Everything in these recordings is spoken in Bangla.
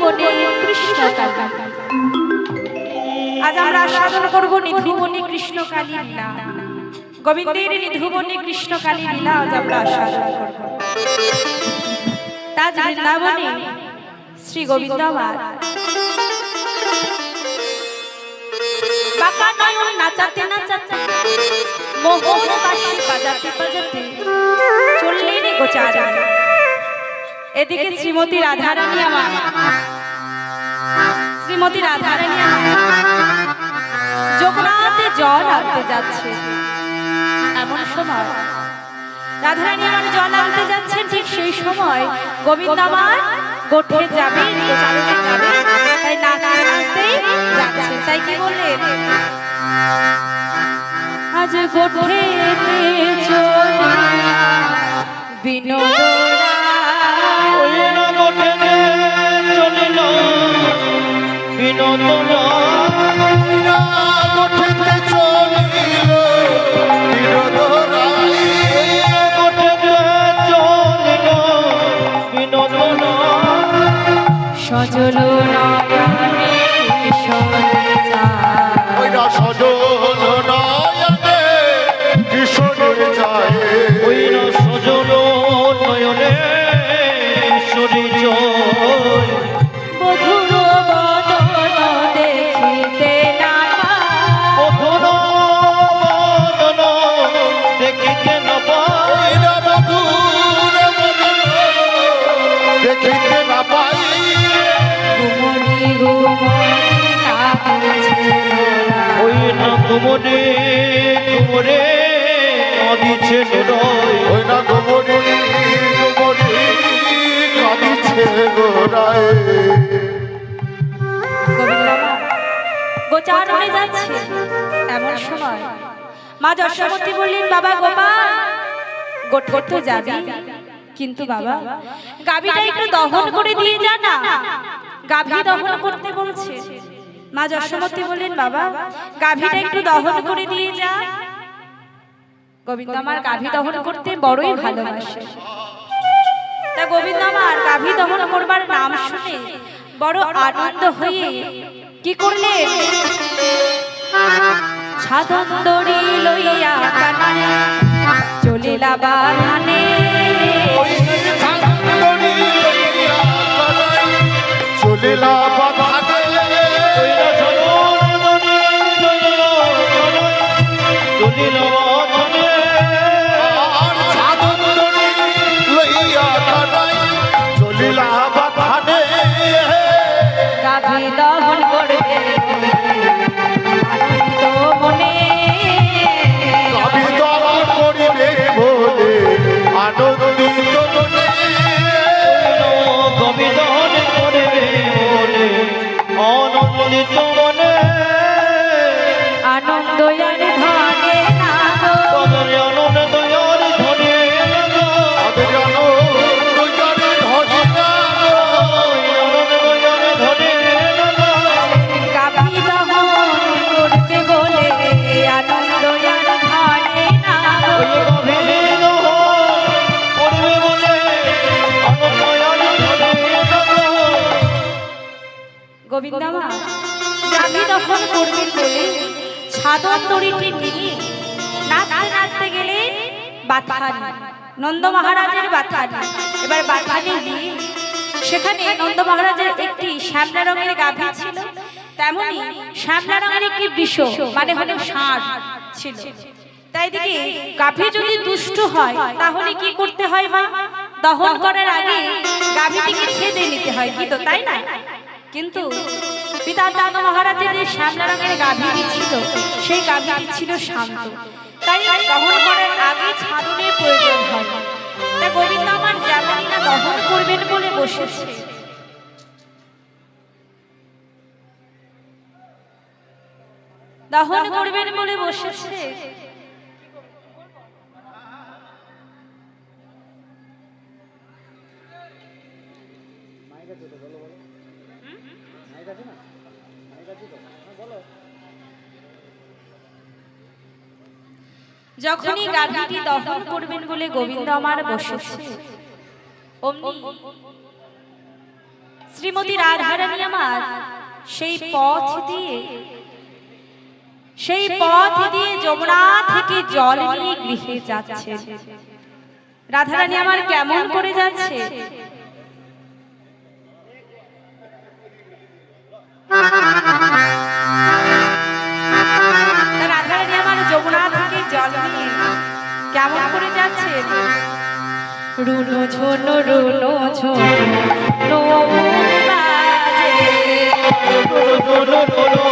নিধুবনে কৃষ্ণকালী। আজ আমরা আস্বাদন করব নিধুবনে কৃষ্ণকালী লীলা। গোবিন্দের নিধুবনে কৃষ্ণকালী লীলা আজ আমরা আস্বাদন করব। তাজ বৃন্দাবনে শ্রী গোবিন্দ আমার বাঁকা নয়ন নাচাতে নাচাতে মোহন বাঁশি বাজাতে বাজাতে চললেন গোচারে। এদিকে শ্রীমতী রাধারানী আমার যমুনাতে জল আনতে যাচ্ছে। এমন সময় রাধারানী আমার জল আনতে যাচ্ছেন, ঠিক সেই সময় গোবিন্দ আমার গোঠে যাবে, গোচারণে যাবে, তাই নাচতে নাচতেই যাচ্ছে। তাই কি বললেন, আজ গোঠে চলে বিনোদ সজল নয়নে কিশোরে যায়, সজল নয়নে কিশোরে যায়, ওই সজল নয়নে কিশোরে যায়। বধুর বদন দেখিতে না পায়, বধুর বদন দেখিতে না পায়, বধুর বদন দেখিতে না পায়। গুমরি গুমরি কাঁদিছে গোরা, ওই না গুমরি গুমরে কাঁদিছে গোরায়, ওই না গুমরি গুমরি কাঁদিছে গোরায়। গোবিন্দ আমার গোচারণে যাচ্ছে। এমন সময় মা যশোমতী বললেন, বাবা গোপাল গোট করতে যাবি, কিন্তু বাবা গাভীটা একটু দহন করে দিয়ে যা না। গাভী দহন করতে বলছে। মা যশোমতী বললেন, বাবা গাভীটা একটু দহন করে দিয়ে যা। গোবিন্দ আমার গাভী দহন করতে বড়ই ভালোবাসে। তা গোবিন্দ আমার গাভী দহন করবার নাম শুনে বড় আনন্দ হয়ে কি করলেন, ছাদন দড়ি লইয়া কানাই চলিলা বাগানে, চলিলা বাগানে, চলিলা বাগানে, আর ছাদন দড়ি লইয়া কানাই চলিলা বাগানে। গাভী দহন করবে আনন্দ মনে, গাভী দহন করিবে বলে আনন্দিত মনে, গাভী দহন করিবে বলে আনন্দিত মনে। আনন্দ আর ধনে না গো, তাদের আনন্দ আর ধনে না গো, তাদের আনন্দ আর ধনে না গো, আনন্দ আর ধনে না গো। গাভী দহন করবে বলে আনন্দ আর ধনে না গো। ওই গাভী দহন করবে বলে আনন্দ আর ধনে না গো। গোবিন্দ আমার গাভী দহন করবেন বলে ছাদন দড়িটি নিয়ে নাচতে নাচতে গেলে বাথানি, নন্দ মহারাজের বাথানি। এবার বাথানি নিয়ে সেখানে নন্দ মহারাজের একটি শ্যামলা রঙের গাভী ছিল, তেমনি শ্যামলা রঙের একটি বৃষ মানে হলো ষাঁড় ছিল। তাই দিকে গাভী যদি দুষ্ট হয় তাহলে কি করতে হয় মা, দহন করার আগে গাভীটিকে খেতে নিতে হয়, কি তো তাই না? কিন্তু পিতা নন্দ মহারাজের যে শ্যামলা রঙের গাভীটি ছিল সেই গাভীটি ছিল শান্ত, তাই দহন করার আগে ছাদনের প্রয়োজন হয়। তা গোবিন্দ আমার যেমন না দহন করবেন বলে বসেছে, দহন করবেন বলে বসেছে, যখনই গাভীটি দহন করবেন বলে গোবিন্দ আমার বসেছে, অমনি শ্রীমতী রাধারানী আমার সেই পথ দিয়ে যমুনা থেকে জল নিয়ে গৃহে যাচ্ছে। রাধারানী আমার কেমন করে যাচ্ছে? রাধারানী আমার যমুনা থেকে জল নিয়ে কেমন করে যাচ্ছে? রুনো ঝোনো রুনো ঝোনো বাজে, রুনো ঝোনো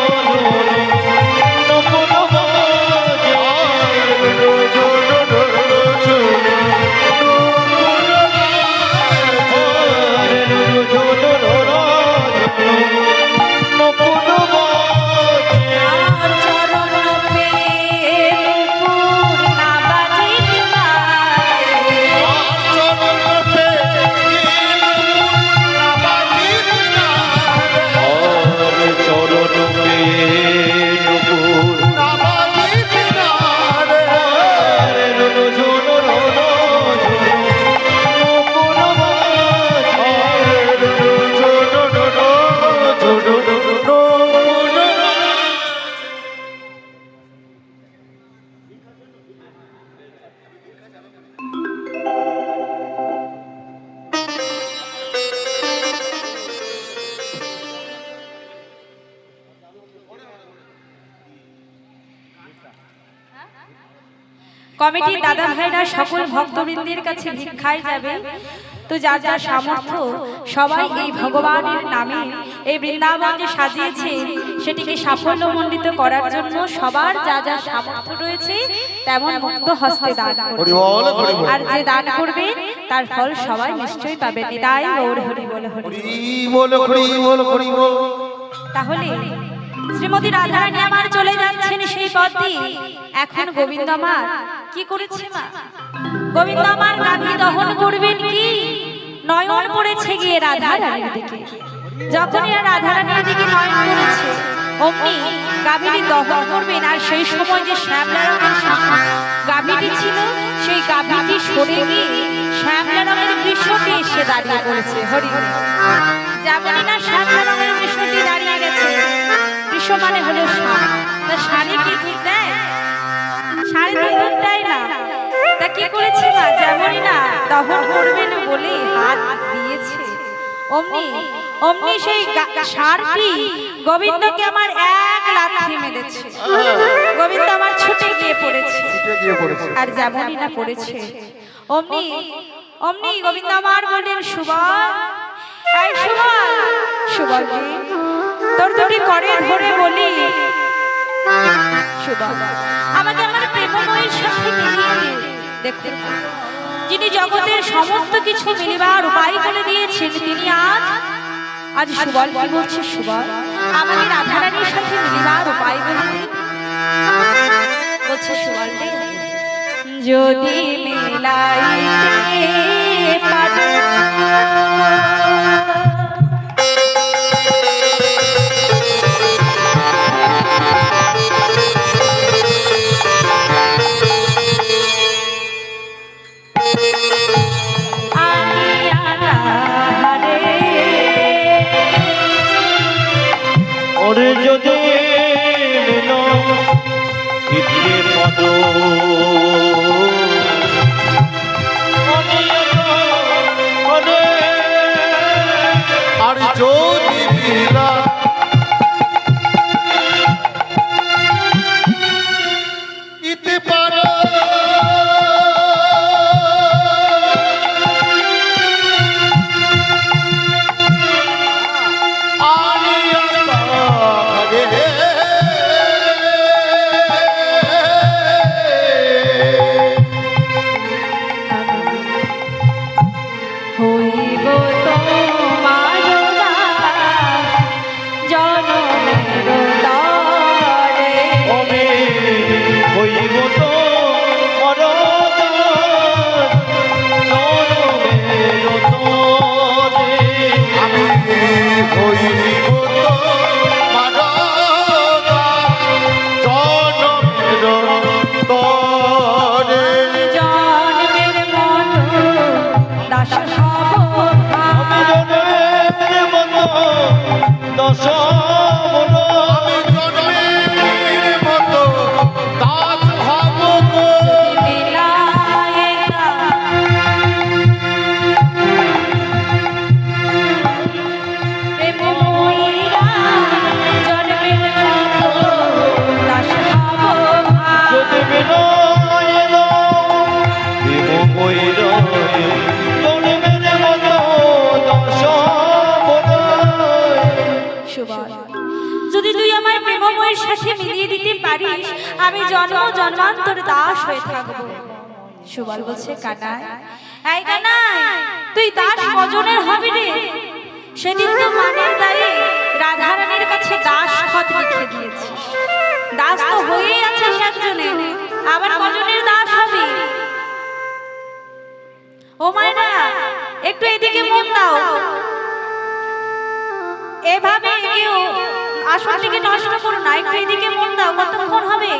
কমিটির দাদা ভাইরা সকল ভক্তবৃন্দের কাছে ভিক্ষায় যাবে। তো যার যার সামর্থ্য সবাই এই ভগবানের নামে এই বৃন্দাবন যে সাজিয়েছে সেটিকে সাফল্যমণ্ডিত করার জন্য সবার যা যা সামর্থ্য রয়েছে তেমন মুক্ত হস্তে দান করবে। আর যে দান করবে তার ফল সবাই নিশ্চয়ই পাবে। নিতাই গৌর হরি বল, হরি বল। তাহলে শ্রীমতী রাধারানী আমার চলে যাচ্ছেন সেই পথ দিয়ে। এখন গোবিন্দ আমার কি করেছে মা? গোবিন্দ আমার গাভী দহন করবেন কি নয়ন পড়েছে গিয়ে রাধারানীর দিকে। যখনই রাধারানীর দিকে নয়ন পড়েছে অমনি গাভীটি দহন করবেন। আর সেই সময় যে শ্যামলা রঙের গাভীটি ছিল সেই গাভীটি সরে গিয়ে শ্যামলা রঙের বৃষটি এসে দাঁড়িয়ে পড়েছে। হরি হরি। যেমনই না শ্যামলা রঙের বৃষটি দাঁড়িয়ে গেছে, বৃষ মানে হলো ষাঁড়। তা ষাঁড়ে কি দুধ দেয়? ষাঁড়ে তো দুধ দেয় না। তা কি করেছে না? যেমনই না দহন করবেন বলে হাত দিয়েছে অমনি সেই ষাঁড়টি গোবিন্দকে আমার এক লাথি মেরেছে। গোবিন্দ আমার ছুটে গিয়ে পড়েছে। আর যেমনই না পড়েছে অমনি গোবিন্দ আমার বললেন, সুবল, এই সুবল, তোর দুটি করে ধরে বলি, সুবল আমাকে আমার প্রেমময়ের সাথে মিলিয়ে দে। দেখুন, যিনি জগতের সমস্ত কিছু মিলিবার উপায় করে দিয়েছেন তিনি আজ সুবল কি বলছে? সুবল আমাকে রাধারানীর সাথে মিলিবার উপায় বলে দিন। বলছে সুবল যদি মিলাইতে পারি যদি পদ আর যদি ইতে পারো জন্মান্তর দাস হয়ে থাকবো। সুবল বলছে কানাই, এই কানাই তুই দাস কজনের হবি রে? সেদিন তো মানের দায়ে রাধারানীর কাছে দাস খত লিখে দিয়েছিস। দাস তো হয়েই আছিস একজনে, আবার কজনের দাস হবি? ও মায়েরা একটু এদিকে মন দাও, এভাবে কেউ আসনটিকে নষ্ট করো না, একটু এদিকে মন দাও। কতক্ষণ হবে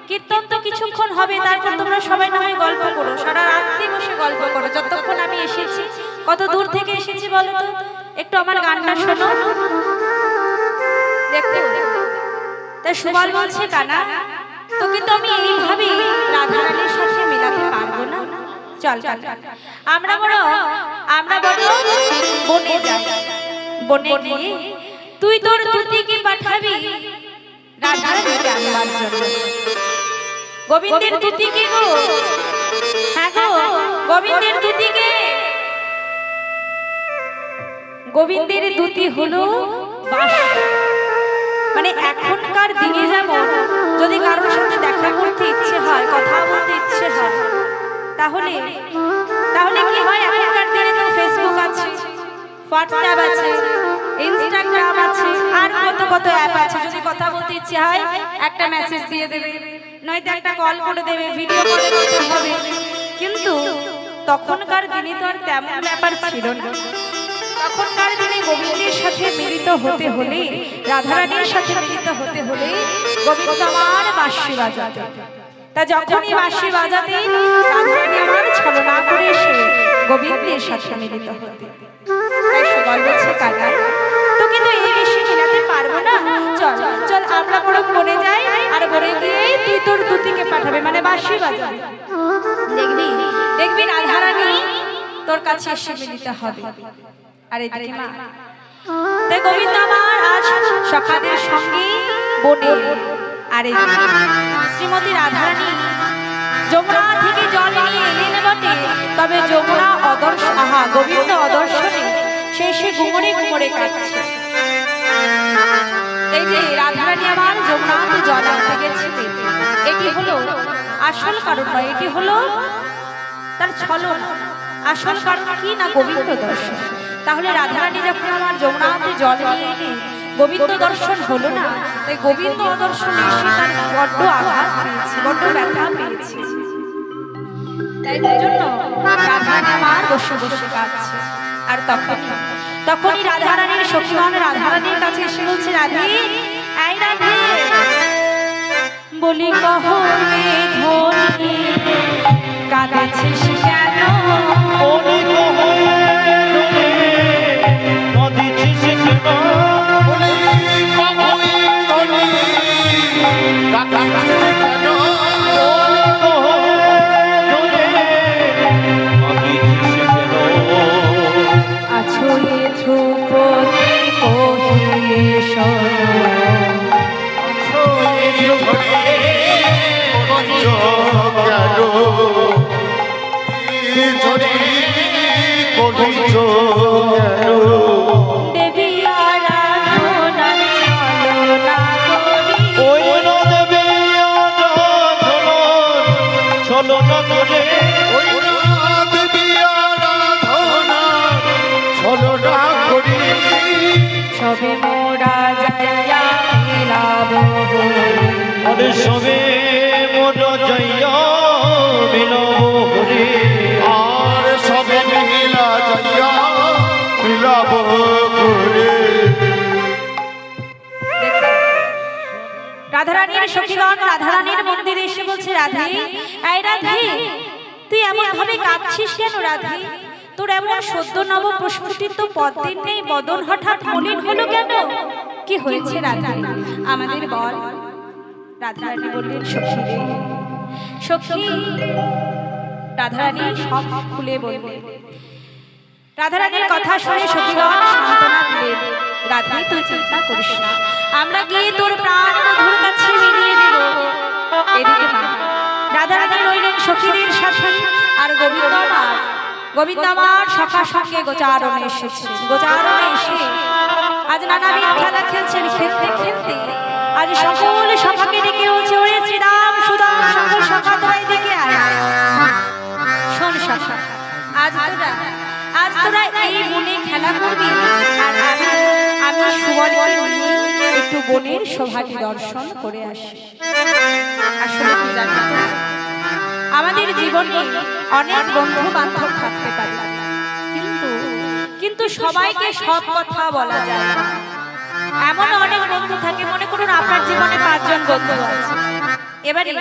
কীর্তন? তো কিছুক্ষণ হবে, তারপর তোমরা সবাই না হয় গল্প করো, সারা রাত্রি বসে গল্প করো যতক্ষণ আমি এসেছি। কত দূর থেকে এসেছি বলো তো, একটু আমার গানটা শোনো। দেখো তাই সুবল বলছে কানা তো কিন্তু আমি এইভাবে রাধারানীর সাথে মেলাতে পারবো না। চল আমরা বড় বনে যাই, বনে গিয়ে তুই তোর দুতিকে পাঠাবি রাধারানীকে আনবার জন্য। গোবিন্দের দুতিকে গো, হ্যাঁ গো গোবিন্দের দুতিকে। গোবিন্দের দুতি হলো বাঁশি। মানে এখনকার দিনে যেমন যদি কারোর সাথে দেখা করতে ইচ্ছে হয়, কথা বলতে ইচ্ছে হয়, তাহলে কি হয়? এখনকার দিনে তো ফেসবুক আছে, হোয়াটসঅ্যাপ আছে, ইনস্টাগ্রাম আছে, আর কত অ্যাপ আছে। যদি কথা বলতে ইচ্ছে হয় একটা মেসেজ দিয়ে দেবে, নয়তো একটা কল করে দেবে, ভিডিও কলে করতে হবে। কিন্তু তখনকার দিনে তো আর তেমন ব্যাপার ছিল না। তখনকার দিনে গোবিন্দের সাথে মিলিত হতে হলে, রাধারানীর সাথে মিলিত হতে হলে গোবিন্দ আমার বাঁশি বাজাতে। তা যখনই বাঁশি বাজাতে রাধারানী আমার ছলনা করে এসে গোবিন্দের সাথে মিলিত হতে। তাই সুবল বলছে কাকা তো কিন্তু এই বেশি মিলাতে পারবো না। চল চল আমরা বড় বনে যাই, আর বনে গিয়ে তুই তোর দুতিকে পাঠাবে, মানে বাঁশি বাজাবে। দেখবি রাধারানী তোর কাছে এসে মিলিত হবে। আর এদিকে মা, তাই গোবিন্দ আমার আজ সখাদের সঙ্গে বনে। আর এদিকে শ্রীমতী রাধারানী যমুনা থেকে জল নিয়ে এলেন বটে, তবে যমুনা গোবিন্দ অদর্শনে সে গুমরে গুমরে কাটছে। এই যে রাধারানী আমার যমুনাতে জল আনতে গেছে, এটি হলো আসল কারণ নয়, এটি হলো তার ছলনা। আসল কারণ কি না? গোবিন্দ দর্শন। তাহলে রাধারানী যখন আমার যমুনাতে জল নিয়ে এলেন, গোবিন্দ দর্শন হলো না, তাই গোবিন্দ অদর্শনে এসে তার বড্ড আঘাত পেয়েছে, বড্ড ব্যথা পেয়েছে। তাই জন্য রাধারানী আমার বসে বসে কাঁদছে। আর তখনই রাধারানীর সখীগণ রাধারানীর কাছে এসে বলছে, রাধে এই রাধে বলি কহ রে ধনী কাঁদেছিস কেন? বলি কহ রে ধনী কাঁদেছিস কেন? বলি কহ রে ধনী কাঁদেছিস কেন? বলি কহ রে ধনী কাঁদেছিস কেন? আছো এ ধ্রুপদী কহিয়ে শোনো, আছো এ ধ্রুপদী কহিয়ে কেন? দেবী আরাধনা ছলনা করি, ওই দেবী আরাধনা ছলনা করে, ওই দেবী আরাধনা ছলনা করি, সবে মোরা যাইয়া মিলাব, আরে সবে মোরা যাইয়া মিলাব হরে, আর সবে মিলা যাইয়া মিলাব করে। রাধারানীর সখীগণ রাধারানীর মন্দিরে এসে বলছে, রাধে এই রাধে তুই এমন ভাবে কাঁদছিস কেন? রাধে তোর এমন সদ্য নব প্রস্ফুটিত তো পদ্মের নেই, বদন হঠাৎ মলিন হলো কেন? কি হয়েছে রাধে আমাদের বল। রাধারানী বললেন, সখী রে সখী। রাধারানী সব খুলে বললেন। রাধারানীর কথা শুনে সখীগণ সান্ত্বনা দিলেন, রাধে তুই চিন্তা করিস না, আমরা গিয়ে তোর প্রাণ মধুর কাছে মিলিয়ে দেব। এদিকে মা রাধারানী রইলেন সখীদের সাথে, আর গোবিন্দ আমার সখার সঙ্গে গোচারণে এসেছে। গোচারণে এসে আজ নানাবিধ খেলা খেলছেন, খেলতে খেলতে আজ সকল সখাকে ডেকে বলছে, ওরে শ্রীরাম সুদাম সকল সখা তোরা এদিকে আয়। শোন সখা, আজ তোরা এই বনে খেলা করবি, আর আমি সুবলকে নিয়ে একটু বনের শোভাটি দর্শন করে আসি। আসলে কি জানো তো, আমাদের জীবনে অনেক বন্ধু বান্ধব থাকতে পারে, কিন্তু সবাইকে সব কথা বলা যায় না। এমন অনেক বন্ধু থাকে, মনে করুন আপনার জীবনে 5 জন বন্ধু আছে, এবারে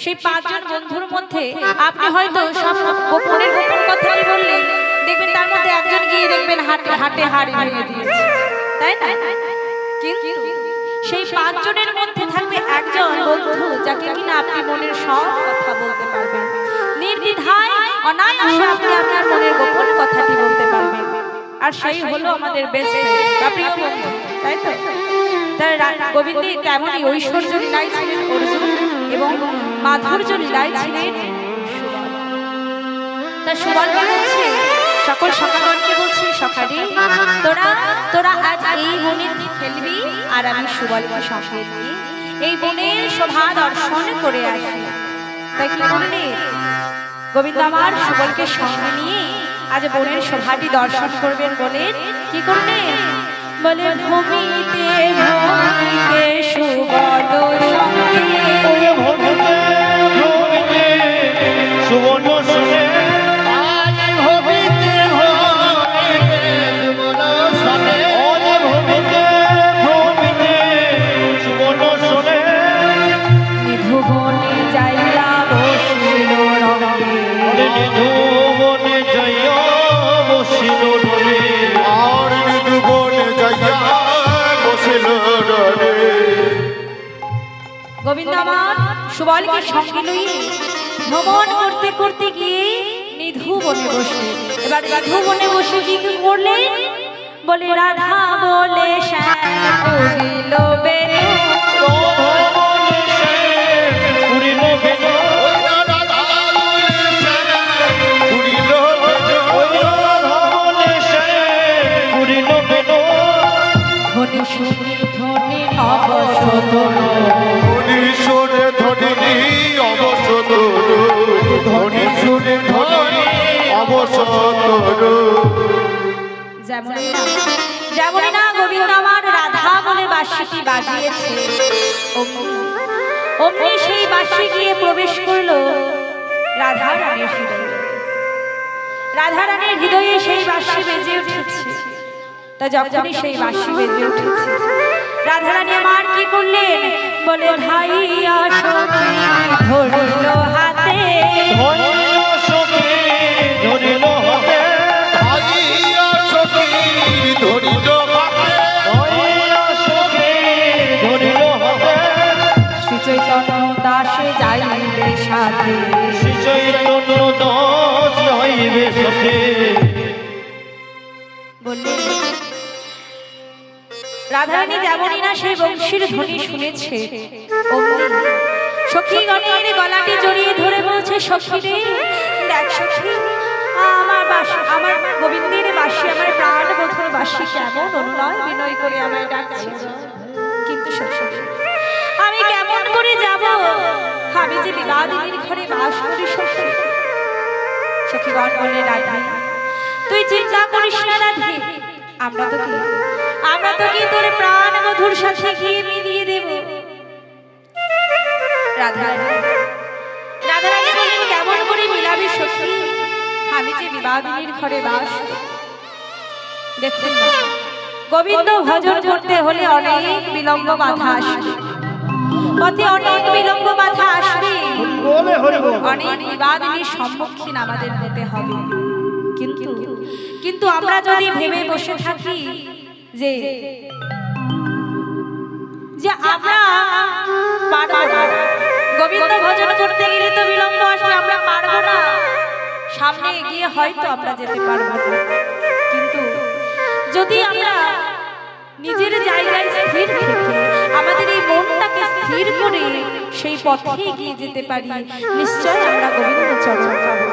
সেই 5 জন বন্ধুর মধ্যে আপনি হয়তো সব গোপনের গোপন কথাই বললেন, দেখবেন তার মধ্যে একজন গিয়ে দেখবেন হাটে হাড়ি ভেঙে দিয়েছে, তাই না? কিন্তু সেই 5 জনের মধ্যে থাকবে একজন বন্ধু যাকে কিনা আপনি মনের সব কথা বলতে পারবেন, নির্দ্বিধায় অনায়াসে আপনি আপনার মনের গোপন কথাটি বলতে পারবেন, আর সেই হলো আমাদের বেস্ট ফ্রেন্ড বা প্রিয় বন্ধু, তাই তো? তাই গোবিন্দের তেমনই ঐশ্বর্য লীলায় ছিলেন অর্জুন এবং মাধুর্য লীলায় ছিলেন সুবল। তা সুবলকে বলছে, সকল সখাগণকে বলছে, সখারি তোরা আজ এই বনে খেলবি, আর আমি সুবলকে সঙ্গে নিয়ে এই বনের শোভা দর্শন করে আসি। তাই কি করলে গোবিন্দ আমার সুবলকে সঙ্গে নিয়ে আজ বনের শোভাটি দর্শন করবেন বলে কি করলেন? বলে ভূমিতে ভূমিতে সুবল সঙ্গে, ভূমিতে সুবর্ণ সনে, আজ ভূমিতে সুবর্ণ সনে, আজ ভূমিতে সুবর্ণ সনে, নিধু বনে যাইয়া বসিল রঙে, নিধু বনে যাইয়া বসিল রঙে, আর নিধু বনে যাইয়া বসিল রঙে। গোবিন্দ আমার সুবলকে সঙ্গে লইয়ে ভ্রমণ করতে করতে গিয়ে নিধু বনে বসে, এবার নিধু বনে বসে কি করলেন? বলে রাধা বলে শ্যাম করিল বেনু, ধনি শুনি ধনি অবসর, ধনি শুনে ধনি অবসর, ধনি শুনে ধনি অবসর। যেমন না গোবিন্দ আমার রাধা বলে বাঁশিটি বাজিয়েছে, অমনি সেই বাঁশি গিয়ে প্রবেশ করলো রাধা রানীর হৃদয়ে। রাধা রানীর হৃদয়ে সেই বাঁশি বেজে উঠেছে। তা যখনই সেই বাঁশি বেজে উঠেছে, রাধা রানী আমার কি করলেন? বলে ধাইয়া সখী ধরিল হাতে, ধরিল হাতে, ধাইয়া সখী ধরিল হাতে, ধাইয়া সখী ধরিল হাতে, শ্রী চৈতন্য দাস যাইবে সাথে, শ্রী চৈতন্য দাস যাইবে সাথে। বললেন রাধারানী যেমনই না সেই বংশীর ধ্বনি শুনেছে, সখীগণের গলাটি জড়িয়ে ধরে বলছে, সখী রে দেখ সখী, আমার গোবিন্দের বাঁশি, আমার প্রাণ বধুর বাঁশি কেমন অনুনয় বিনয় করে আমায় ডাকছে, কিন্তু সখী আমি কেমন করে যাব? আমি যে বিবাদিনীর ঘরে বাস করি। সখী সখীগণ বলে, রাধা তুই চিন্তা করিস না রাধে, আমরা তো কি তোর প্রাণ মধুর সাথে গিয়ে মিলিয়ে দেব। রাধারানী বলেন, কেমন করে মিলাবি সখী? আমি যে বিবাদিনীর ঘরে বাস। দেখুন গোবিন্দ ভজন করতে হলে অনেক বিলম্ব বাধা আসবে, পথে অনেক বিলম্ব বাধা আসবে, অনেক বিবাদিনীর সম্মুখীন আমাদের হতে হবে। কিন্তু আমরা যদি ভেবে বসে থাকি যে আমরা পারবো না, গোবিন্দ ভজন করতে গেলে তো বিলম্ব আসবে, আমরা পারবো না, সামনে এগিয়ে হয়তো আমরা যেতে পারবো না, কিন্তু যদি আমরা নিজের জায়গায় স্থির থেকে আমাদের এই মনটাকে স্থির করে সেই পথে এগিয়ে যেতে পারি, নিশ্চয় আমরা গোবিন্দ চরণ পাবো।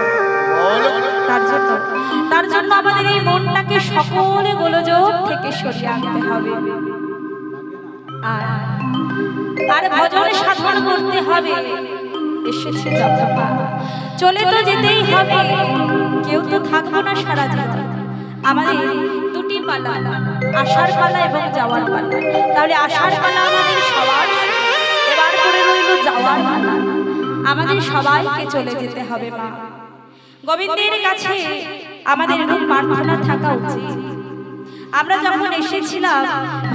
তার জন্য আমাদের এই মনটাকে সকল গোলযোগ থেকে সরিয়ে আনতে হবে, আর ভজন সাধন করতে হবে। এসেছে যখন চলে তো যেতেই হবে, কেউ তো থাকবো না সারা জীবন। আমাদের দুটি পালা, আসার পালা এবং যাওয়ার পালা। তাহলে আসার পালা আমাদের সবার, এবার করে রইল যাওয়ার পালা। আমাদের সবাইকে চলে যেতে হবে মা। গোবিন্দের কাছে আমাদের রূপ প্রার্থনা থাকা উচিত। আমরা যখন এসেছিলাম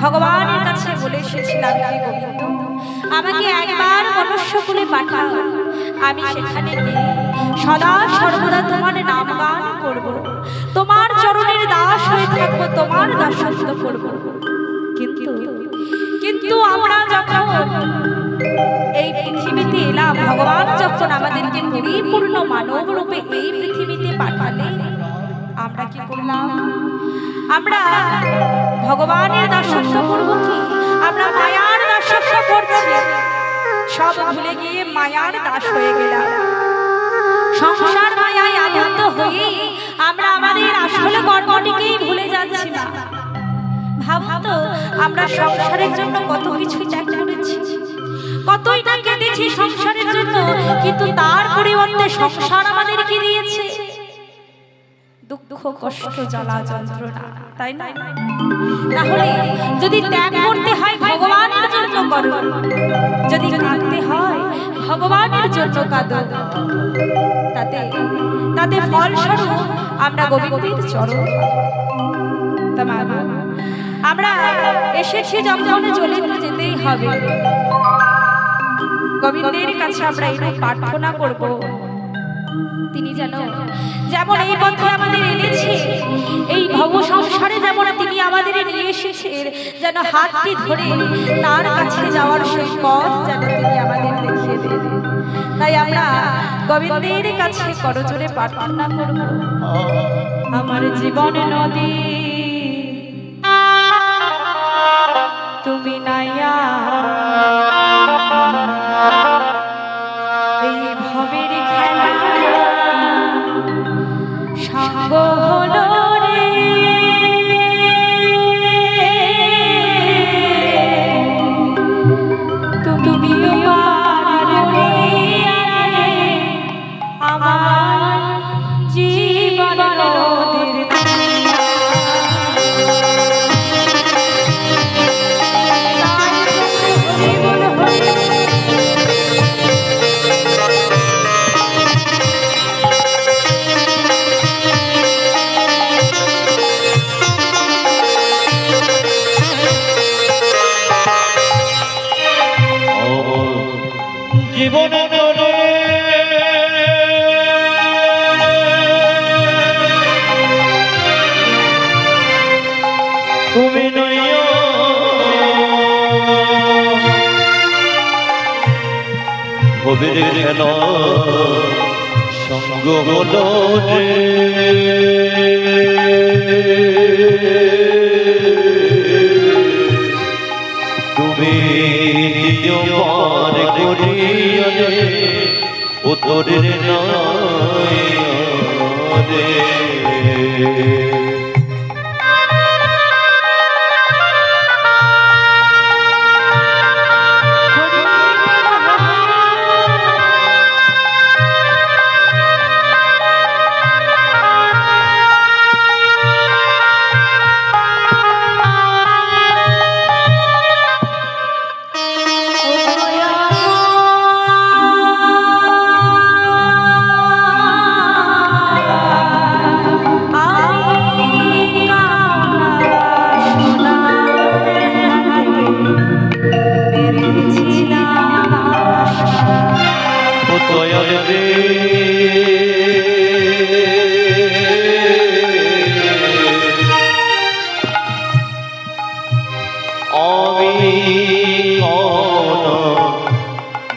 ভগবানের কাছে বলে এসেছিলাম, হে গোবিন্দ আমাকে একবার মনুষ্যকুলে পাঠাও, আমি সেখানে গিয়ে সদা সর্বদা তোমার নাম গান করব, তোমার চরণের দাস হয়ে থাকবো, তোমার দাসত্ব করব। কিন্তু আমরা যখন এই পৃথিবীতে এলাম, ভগবান যখন আমাদেরকে পরিপূর্ণ মানব রূপে এই পৃথিবীতে পাঠালে, আমরা কি করলাম? আমরা ভগবানের দাসত্ব করব কি? আমরা মায়ার দাসত্ব করছি। সব ভুলে গিয়ে মায়ার দাস হয়ে গেলাম। সংসার মায়ায় আনন্দ হয়ে আমরা আমাদের আসলে কর্মটিকেই ভুলে যাচ্ছি না। ভাবতো আমরা সংসারের জন্য কত কিছু ত্যাগ করেছি, কতই না কেঁদেছি সংসারের জন্য, কিন্তু তার পরিবর্তে সংসার আমাদের কি দিয়েছে? দুঃখ, কষ্ট, জ্বালা, যন্ত্রণা, তাই না? তাহলে যদি ত্যাগ করতে হয় ভগবানের জন্য করো, যদি কাঁদতে হয় ভগবানের জন্য কাঁদো। তাতে ফলস্বরূপ আমরা গোবিন্দের চরণ। আমরা এসেছি যখন চলে তো যেতেই হবে। গোবিন্দের কাছে আমরা এই প্রার্থনা করব, তিনি যেমন এই পথে আমাদের এনেছে, এই ভব সংসারে যেমন তিনি আমাদের নিয়ে এসেছেন, যেন হাতটি ধরে তার কাছে যাওয়ার সেই পথ যেন তিনি আমাদের দেখিয়ে দেন। তাই আমরা গোবিন্দের কাছে করজোড়ে প্রার্থনা করব, আমার জীবন নদী তুমি নাইয়া, এই ভবের খেলা সাঙ্গ হলো রে, তুমিও পার করিয়া আমার জীবন নদীর জীবনে তুমি নইও ভবের খেলা সঙ্গ হলো রে, তুমি দ্বিতীয়বার করিয়া উত্তরের নয়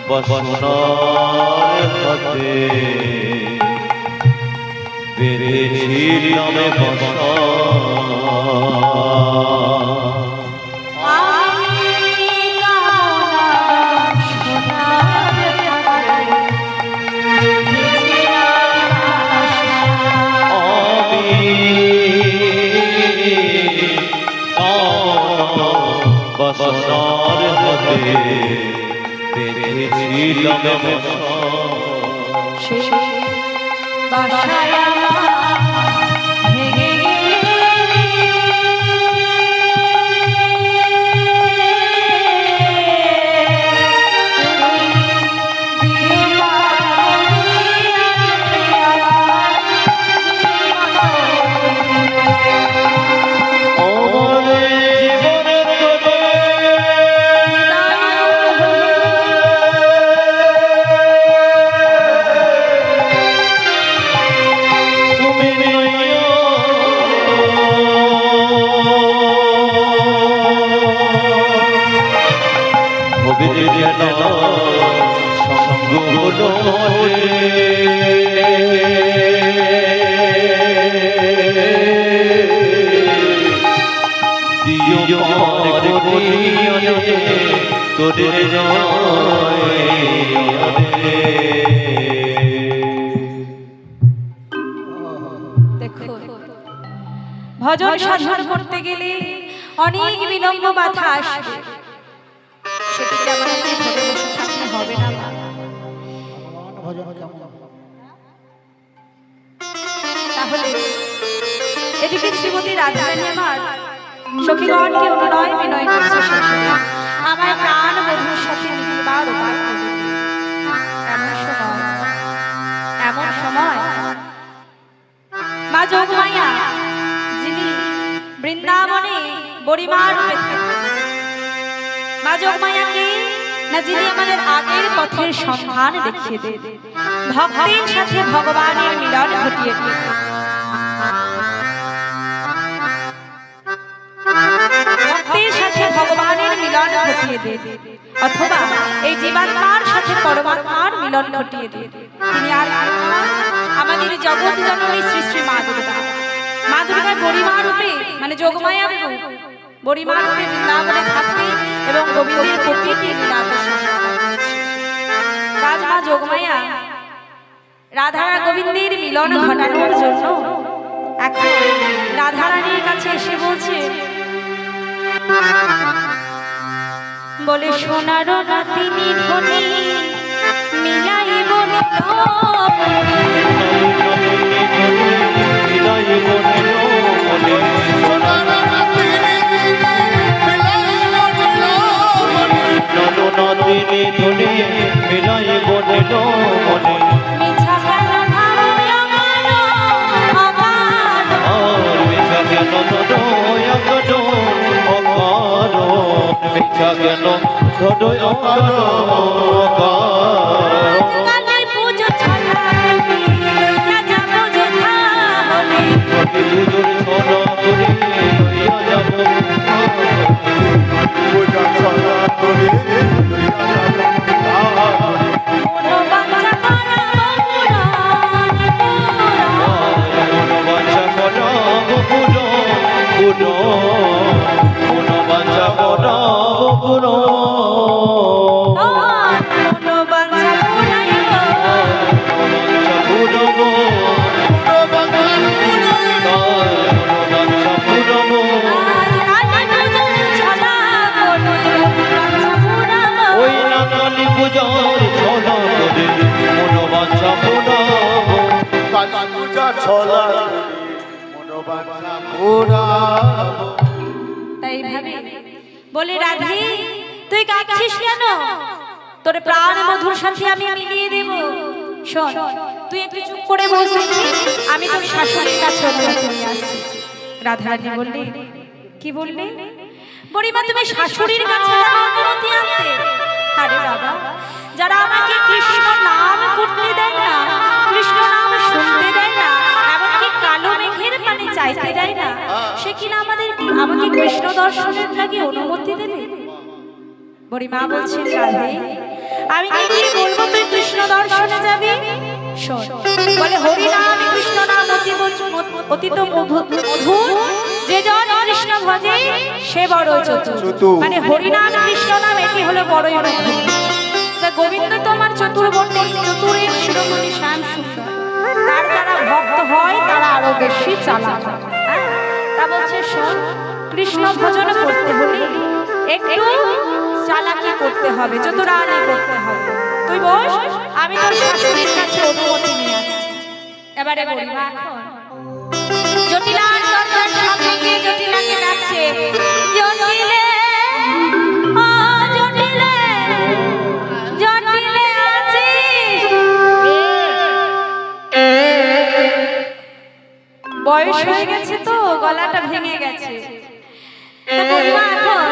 বসনার হাতে বেঁধেছিলাম বসা, বাসনার হাতে বেঁধেছিলাম সে বাসায় আমার ভেঙে ভজন সাধন করতে গেলে অনেক বিলম্ব বাধা আসবে, সেটিকে আমাদের ধরে বসে থাকতে হবে না। তাহলে এদিকে শ্রীমতী রাধারানী আমার সখীগণকে অনুনয় বিনয় করছে, আমার প্রাণ বধূর সাথে নিবার উপায় করবে। এমন সময় মা যোগমায়া, যিনি বৃন্দাবনে বড়িমা রূপে থাকেন, মা যোগমায়াকে না যিনি আমাদের আগের পথের সন্ধান দেখিয়ে দেন, ভক্তের সাথে ভগবানের মিলন ঘটিয়ে দেন, ভক্তের সাথে ভগবানের মিলন ঘটিয়ে দেন, অথবা এই জীবাত্মার সাথে পরমাত্মার মিলন ঘটিয়ে দেন। তিনি আর আমাদের জগৎ জননী শ্রী শ্রী মা দুর্গা। মা দুর্গা বড়িমা রূপে মানে যোগমায়ার রূপ, বড়িমা রূপে বৃন্দাবনে থাকবে এবং গোবিন্দের প্রতিটি লীলাকে রাজমা যোগমায়া রাধা গোবিন্দের মিলন ঘটানোর জন্য এখন রাধারানীর কাছে এসে বলছে, বলে সোনার নাতিনি ধনী মিলাইব তাই ভাবে বলে, রাধে তুই কাঁদছিস কেন? তোর প্রাণ মধুর সাথে আমি মিলিয়ে দেব। শোন, তুই একটু চুপ করে বসে, আমি তোর শাশুড়ির কাছে অনুমতি নিয়ে আসছি। রাধারানী বললে, কি বললে? বড়িমা তুমি শাশুড়ির কাছে অনুমতি আনতে? আরে বাবা, যারা আমাকে কৃষ্ণ নাম করতে দেয় না, কৃষ্ণ নাম শুনতে দেয় না, এমনকি কালো মেঘের পানি চাইতে দেয় না, সে কিনা আমাকে কৃষ্ণ দর্শনের লাগে অনুমতি দেবে? বড়িমা বলছেন, রাধে আমি কি বলবো তুই কৃষ্ণ দর্শনে যাবি? শোন, বলে হরিনাম কৃষ্ণ নাম অতীত মধুর, যে জন কৃষ্ণ ভজে সে বড় চতুর। মানে হরিনাম কৃষ্ণ নাম এটি হলো বড়ই মধুর। গোবিন্দ তো আমার চতুর্বর্ণে, চতুরের শিরোমণি শ্যাম সুন্দর, তার যারা ভক্ত হয় তারা আরো বেশি চালাক। তা বলছে, শোন, কৃষ্ণ ভজন করতে হলে একটু চালাকি করতে হবে, চতুরানি করতে হবে। তুই বস, আমি তোর শাশুড়ির কাছে অনুমতি নিয়ে আসছি। এবারে বুড়িমা এখন জটিলার দরজার সামনে গিয়ে জটিলাকে ডাকছে, জটিলে ও জটিলে, জটিলে আছিস? বয়স হয়ে গেছে তো, গলাটা ভেঙে গেছে। তা বুড়িমা এখন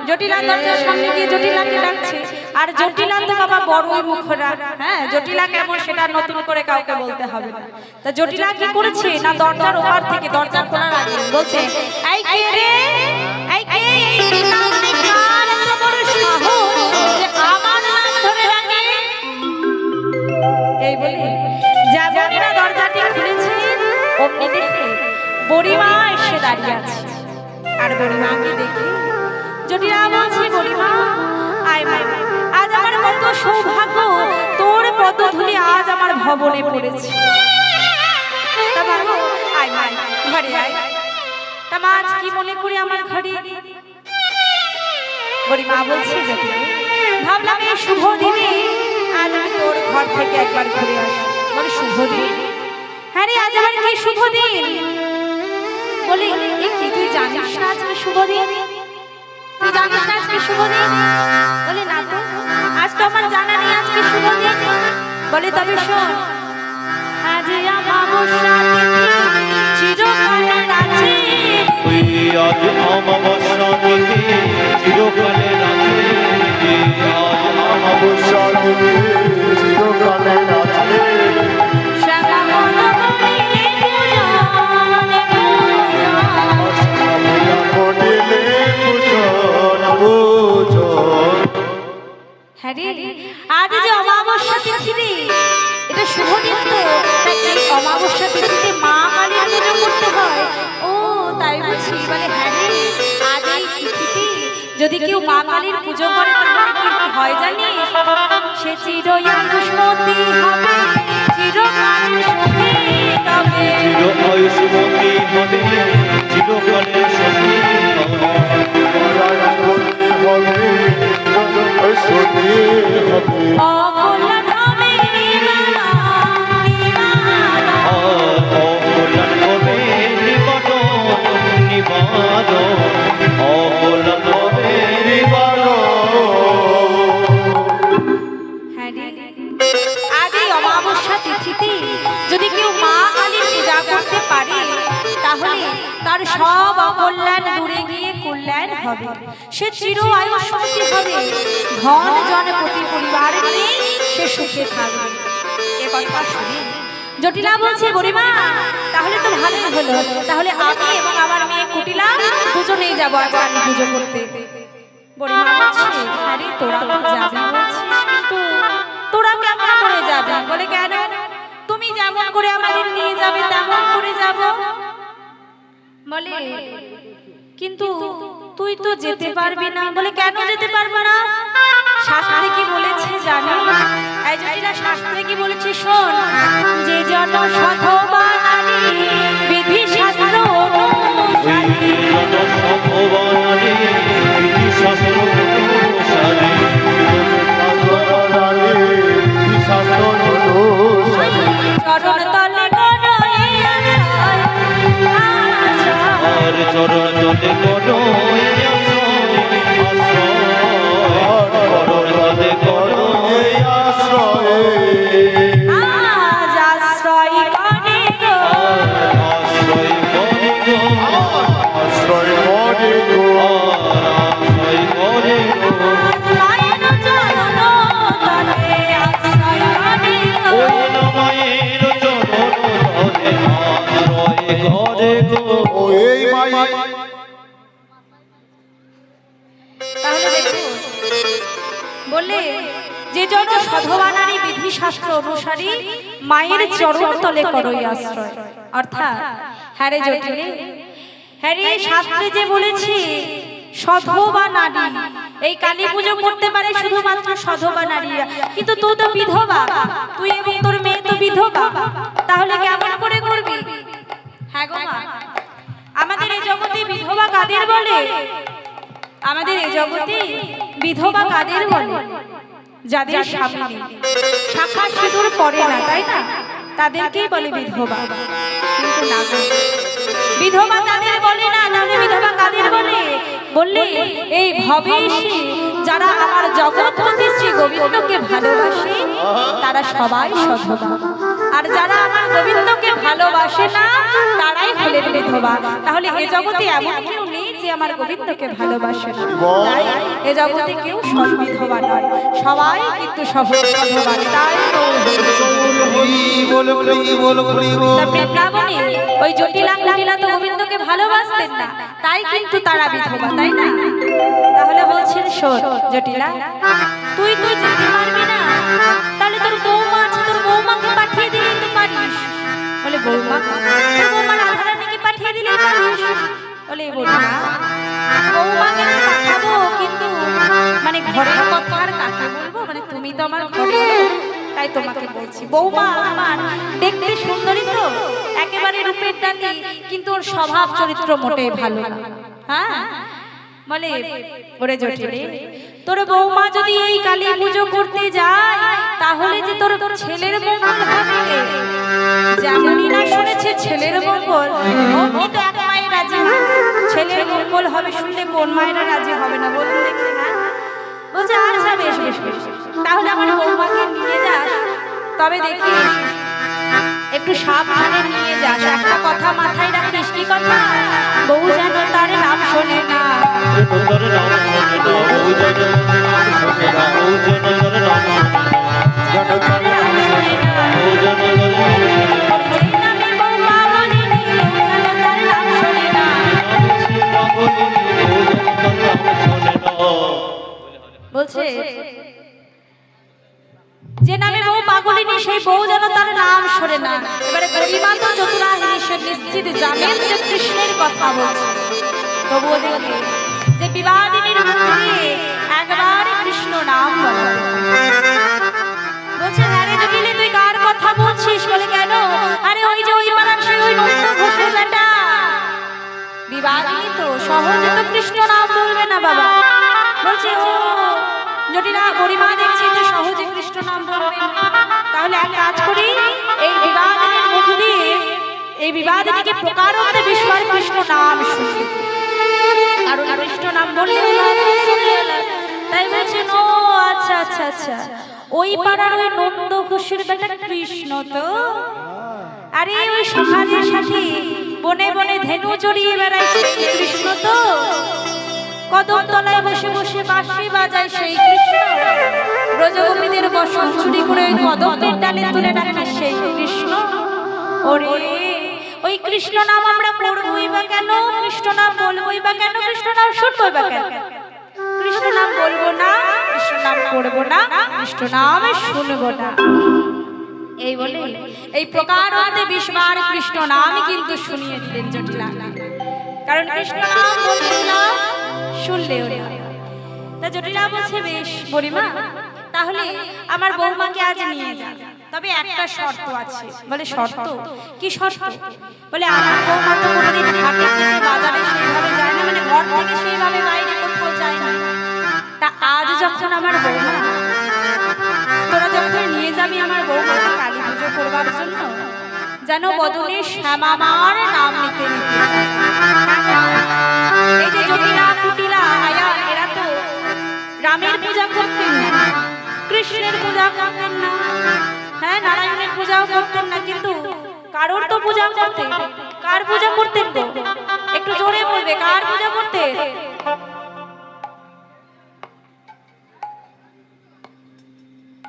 জটিলার দরজার সামনে গিয়ে জটিলাকে ডাকছে। আর জটিলা তো বাবা বড়ই মুখরা, হ্যাঁ জটিলা কেমন সেটা নতুন করে কাউকে বলতে হবে না। তা জটিলা কি করেছে না, দরজার ওপার থেকে দরজা খোলার আগে বলছে, এই কে রে, এই কে, এই নাম কার এত বড় সাহস যে আমার নাম ধরে ডাকে? এই বলে যেমন না দরজাটি খুলেছে, অমনি দেখে বুড়িমা এসে দাঁড়িয়ে আছে। আর বুড়িমাকে দেখে জটিলা বলছে, বুড়িমা আয় মা, আজ আমার কত সৌভাগ্য, তোর পদধূলি আজ আমার ভবনে পড়েছে। তা বাবু আয় মা, ঘরে আয়। তা মা আজ কি মনে করি আমার ঘরে? বুড়িমা বলছে, জটিলা ভাবলাম এই শুভ দিনে আজ আমি তোর ঘর থেকে একবার ঘুরে আসি। বলে শুভ দিন? হ্যাঁ রে, আজ আমার কি শুভ দিন? বলে এ কি, তুই জানিস না আজকে শুভ দিন? তুই জানিস না আজকে শুভ দিন? বলে না তো, আজ তো আমার জানা নেই আজকে শুভ দিন। বলে তবে শোন, আজ অমাবস্যা তিথি চিরকালের আছে। ওই আজ অমাবস্যা তিথি চিরকালের আছে, আজ অমাবস্যা তিথি চিরকালের আছে। হ্যাঁ রে, আজ যে অমাবস্যা তিথি রে, এটা শুভ দিন তো, তাই এই অমাবস্যা তিথিতে মা কালীর পুজো করতে হয়। ও তাই বুঝি? বলে হ্যাঁ রে, আজ এই তিথিতে যদি কেউ মা কালীর পুজো করে তাহলে কি হয় জানিস? সে চিরআয়ুষ্মতী হবে, চিরকাল সুখী হবে, চিরআয়ুষ্মতী হবে, চিরকালের সুখী হবে, অকল্যাণ হবে অকল্যাণ হবে নিবারণ, নিবারণ, অকল্যাণ হবে নিবারণ। হ্যাঁ রে, আজ এই অমাবস্যা তিথিতে যদি কেউ মা কালীর পূজা করতে পারে তাহলে তার সব অকল্যাণ দূরে গিয়ে কল্যাণ হবে, সে চির আয়ুষ্মতী হবে, ধন জনপতি পরিবার নিয়ে সে সুখে থাকবে। এ কথা শুনে জটিলা বলছে, বুড়িমা তাহলে তো ভালোই হলো, তাহলে আমি এবং আমার মেয়ে কুটিলা দুজনেই যাবো আজ কালী পুজো করতে। বুড়িমা বলছে, আরে তোরা তো যাবি বলছিস, কিন্তু তোরা কেমন করে যাবে? বলে কেন, তুমি যেমন করে আমাদের নিয়ে যাবে তেমন করে যাব। বলে কিন্তু তুই তো যেতে পারবি না। বলে কেন যেতে পারবো না? শাস্ত্রে কি বলেছে জানো? এই জটিলা শাস্ত্রে কি বলেছে শোন, যে জন সধবা নারী বিধি শাস্ত্র অনুসারী, চরণ তলে করো এই আশ্রয়, আশ্রয়। চরণ তলে করো এই আশ্রয়, চরণ তলে করো এই আশ্রয়, আজ আশ্রয় করে গো, আশ্রয় করে গো, আশ্রয় করে গো, আশ্রয় করে গো, মায়ের চরণ তলে আশ্রয় করে গো। ওই মায়ের চরণ তলে আশ্রয় করে গো। ও এই মাই তাহলে দেখো বললে যে জন সধবা নারী বিধি শাস্ত্র অনুসারী মায়ের চরণ তলে করই আশ্রয়, অর্থাৎ হ্যাঁ রে জটিলে, হ্যাঁ রে শাস্ত্রে যে বলেছে সধবা নারী এই কালী পুজো করতে পারে শুধুমাত্র সধবা নারীরা, কিন্তু তুই তো বিধবা, তুই এবং তোর মেয়ে তো বিধবা, তাহলে কেমন করে করবি? হ্যাঁ গো মা, আমাদের এই জগতে বিধবা কাদের বলে? আমাদের এই জগতে বিধবা কাদের বলে? যাদের স্বামী নেই, শাখা সিঁদুর পরে না, তাই না? তাদেরকেই বলে বিধবা। কিন্তু না গো, বিধবা তাদের বলে না। তাহলে বিধবা কাদের বলে? বললে এই ভবে এসে যারা আমার জগৎপতি শ্রী গোবিন্দকে ভালোবাসে তারা সবাই সধবা, আর যারা আমার গোবিন্দকে ভালোবাসে না তারাই হলেন বিধবা। তাহলে এ জগতে এমন কেউ নেই যে আমার গোবিন্দকে ভালোবাসে না, তাই এ জগতে কেউ সব বিধবা নয়, সবাই কিন্তু সধবা। তাই বৃন্দাবনে ওই জটিলা কুটিলা তো গোবিন্দকে ভালোবাসতেন না, তাই কিন্তু তারা বিধবা, তাই না? তাহলে বলছেন শোন জটিলা, তুই যেতে পারবি না, তাহলে তোর বৌমা আছে, তোর বৌমাকে পাঠিয়ে দিলেই তো পারিস। বলে বৌমা, তোর বৌমা রাধারানীকে পাঠিয়ে দিলেই পারিস। বলে বৌমা, বৌমাকে পাঠাবো, কিন্তু মানে ঘরের কথা আর কাকে বলবো? মানে তুমি তো আমার ঘরে, তাই তোমাকে বলছি। বৌমা আমার দেখতে সুন্দরী তো, একেবারে রূপের ডালি, কিন্তু ওর স্বভাব চরিত্র মোটেই ভালো না। হ্যাঁ, বলে ওরে জটিলে, তোর বৌমা যদি এই কালী পুজো করতে যায় তাহলে যে তোর ছেলের মঙ্গল হবে। যেমনই না শুনেছে ছেলের মঙ্গল, অমনি তো এক মায়ের রাজি না। ছেলের মঙ্গল হবে শুনলে কোন মায়েরা রাজি হবে না বলুন দেখি? হ্যাঁ, বলছে আচ্ছা বেশ বেশ বেশ, তাহলে আমার বৌমাকে নিয়ে যাস, তবে দেখিস একটু সাবধানে নিয়ে যাস। একটা কথা মাথায় রাখিস। কি কথা? বউ যেন তার নাম শোনে না। বলছে যে নামে বউ পাগলিনী সেই বউ যেন তার নাম শোনে না। এবারে গরিমা তো চতুরাহী সে নিশ্চিত জানেন যে কৃষ্ণের কথা বলছে, তবুও দেখে যে বিবাদিনীর মুখ দিয়ে একবার কৃষ্ণ নাম বলে। বলছে হ্যাঁ রে জটিলে, তুই কার কথা বলছিস? বলে কেন? আরে ওই যে ওই পাড়ার সেই ওই নন্দ ঘোষের বেটা বিবাদিনী, তো সহজে তো কৃষ্ণ নাম বলবে না বাবা। বলছে ও জটিলা, গরিমা দেখছি যে সহজে কৃষ্ণ নাম বলবে, তাহলে এক কাজ করি, এই বিবাদিনীর মুখ দিয়ে এই বিবাদিনীকে প্রকারান্তে বিস্ময় কৃষ্ণ নাম শুনি, কারণ কৃষ্ণ নাম বললে তাই বলছেন ও আচ্ছা আচ্ছা আচ্ছা, ওই পাড়ার ওই নন্দ ঘোষের বেটা কৃষ্ণ তো? আরে ওই সমাজের সাথে বনে বনে ধেনু চড়িয়ে বেড়ায় কৃষ্ণ তো? কদম তলায় বসে বসে বাঁশি বাজায় সেই কৃষ্ণ? ব্রজগোপীদের বসন চুরি করে ওই কদমের ডালে তুলে রাখে সেই কৃষ্ণ? ওরে ওই কৃষ্ণ নাম আমরা পড়বই বা কেন? কৃষ্ণ নাম বলবই বা কেন? কৃষ্ণ নাম শুনবই বা কেন? কৃষ্ণ নাম বলবো না, কৃষ্ণ নাম করবো না, কৃষ্ণ নাম শুনবো না, এই বলে এই প্রকারান্তে বিস্মার কৃষ্ণ নাম কিন্তু শুনিয়ে দিলেন জটিলা। কারণ কৃষ্ণ নাম বললেও না, শুনলেও না। তা জটিলা বলছে বেশ বুড়িমা, তাহলে আমার বৌমাকে আজ নিয়ে যা, তবে একটা শর্ত আছে। বলে শর্ত? কি শর্ত? বলে আমার বৌমা তো কোনোদিন হাটে বাজারে সেইভাবে যায় না, মানে ঘর থেকে সেইভাবে বাইরে কোথাও যায় না। তা আজ যখন আমার বৌমা, তোরা যখন নিয়ে যাবি আমার বৌমাকে কালী পুজো করবার জন্য, যেন বদনে শ্যামামার নাম নিতে নিতে। এই যে জটিলা কুটিলা আয়া, এরা তো রামের পূজা করতেন না, কৃষ্ণের পূজা করতেন না, হ্যাঁ নারায়ণের পূজাও করতেন না, কিন্তু কারোর তো পূজা করতেন। কার পূজা করতেন গো? একটু জোরে বলবে, কার পূজা করতেন?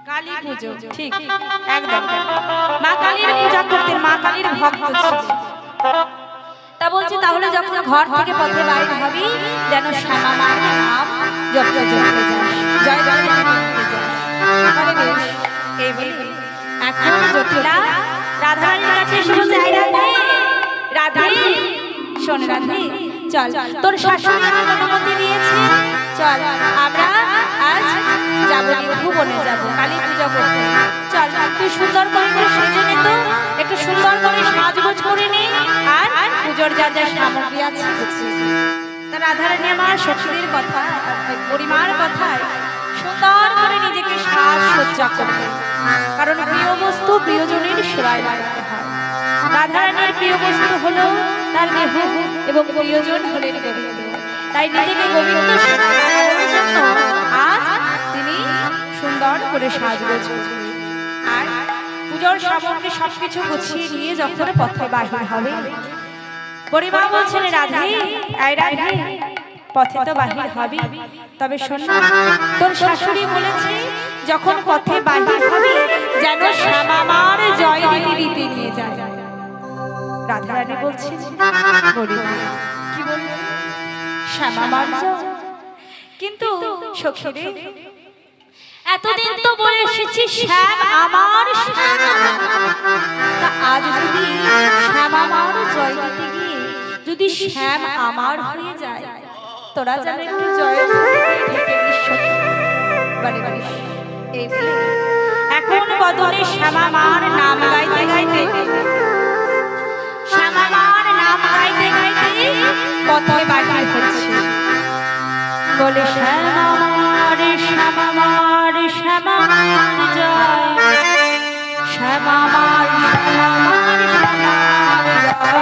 কালী পুজো, ঠিক একদম। মা কালীর পূজা করতেন, মা কালীর ভক্ত ছিলেন। তা বলছি তাহলে যখন ঘর থেকে পথে বাইরে হবি যেন শ্যামা মার নাম জপতে জপতে যাস, জয় জয় জপতে যাস। তবে বেশ, এই বলি এখন জটিলা রাধারানীর কাছে এসে বলছে, আই রাধে রাধে, শোন রাধে, চল তোর শাশুড়ি আমার অনুমতি দিয়েছে, চল আমরা আজ যাবো, ভুবনে যাবো কালী পূজা করতে। চল তুই সুন্দর করে সেজে নে, তো একটু সুন্দর করে সাজগোজ করে নে, আর পুজোর যা যা সামগ্রী আছে তা রাধারানী আমার সখীদের কথা পরিমার কথায় সুন্দর করে নিজেকে সাজসজ্জা করবে, কারণ প্রিয় বস্তু প্রিয়জনের সেবায় লাগাতে হয়। রাধারানীর প্রিয় বস্তু হলো তার দেহ এবং প্রিয়জন হলেন গোবিন্দ, তাই নিজেকে গোবিন্দ সেবায় লাগানোর জন্য আজ তিনি সুন্দর করে সাজগোজ করবেন। আর পুজোর সামগ্রী সবকিছু গুছিয়ে নিয়ে যখন পথে বাহির হবে, পরিমা বলছেন রাধে এই রাধে পথে তো বাহির হবে, তবে শোন না, তোর শাশুড়ি বলেছে যখন পথে বাহির হবে যেন শ্যামামার জয় দিতে দিতে নিয়ে যায়। রাধারানী বলছেন পরিমা কি বলবে শ্যামামার জয়, কিন্তু সখীরে এতদিন তো বলে এসেছি শ্যাম আমার শ্যাম, তা আজ যদি শ্যাম আমার জয় দিতে গিয়ে যদি শ্যাম আমার হয়ে যায়, তোরা যেন একটু জয় ঢেকে দিস বলে বলিস। এই বলে এখন বদলে শ্যামামার নাম গাইতে গাইতে শ্যামামার নাম গাইতে গাইতে পথে বাহির হচ্ছে। বলে শ্যামামার শ্যামামার শ্যামামার জয়, শ্যামামার শ্যামামার শ্যামামার জয়।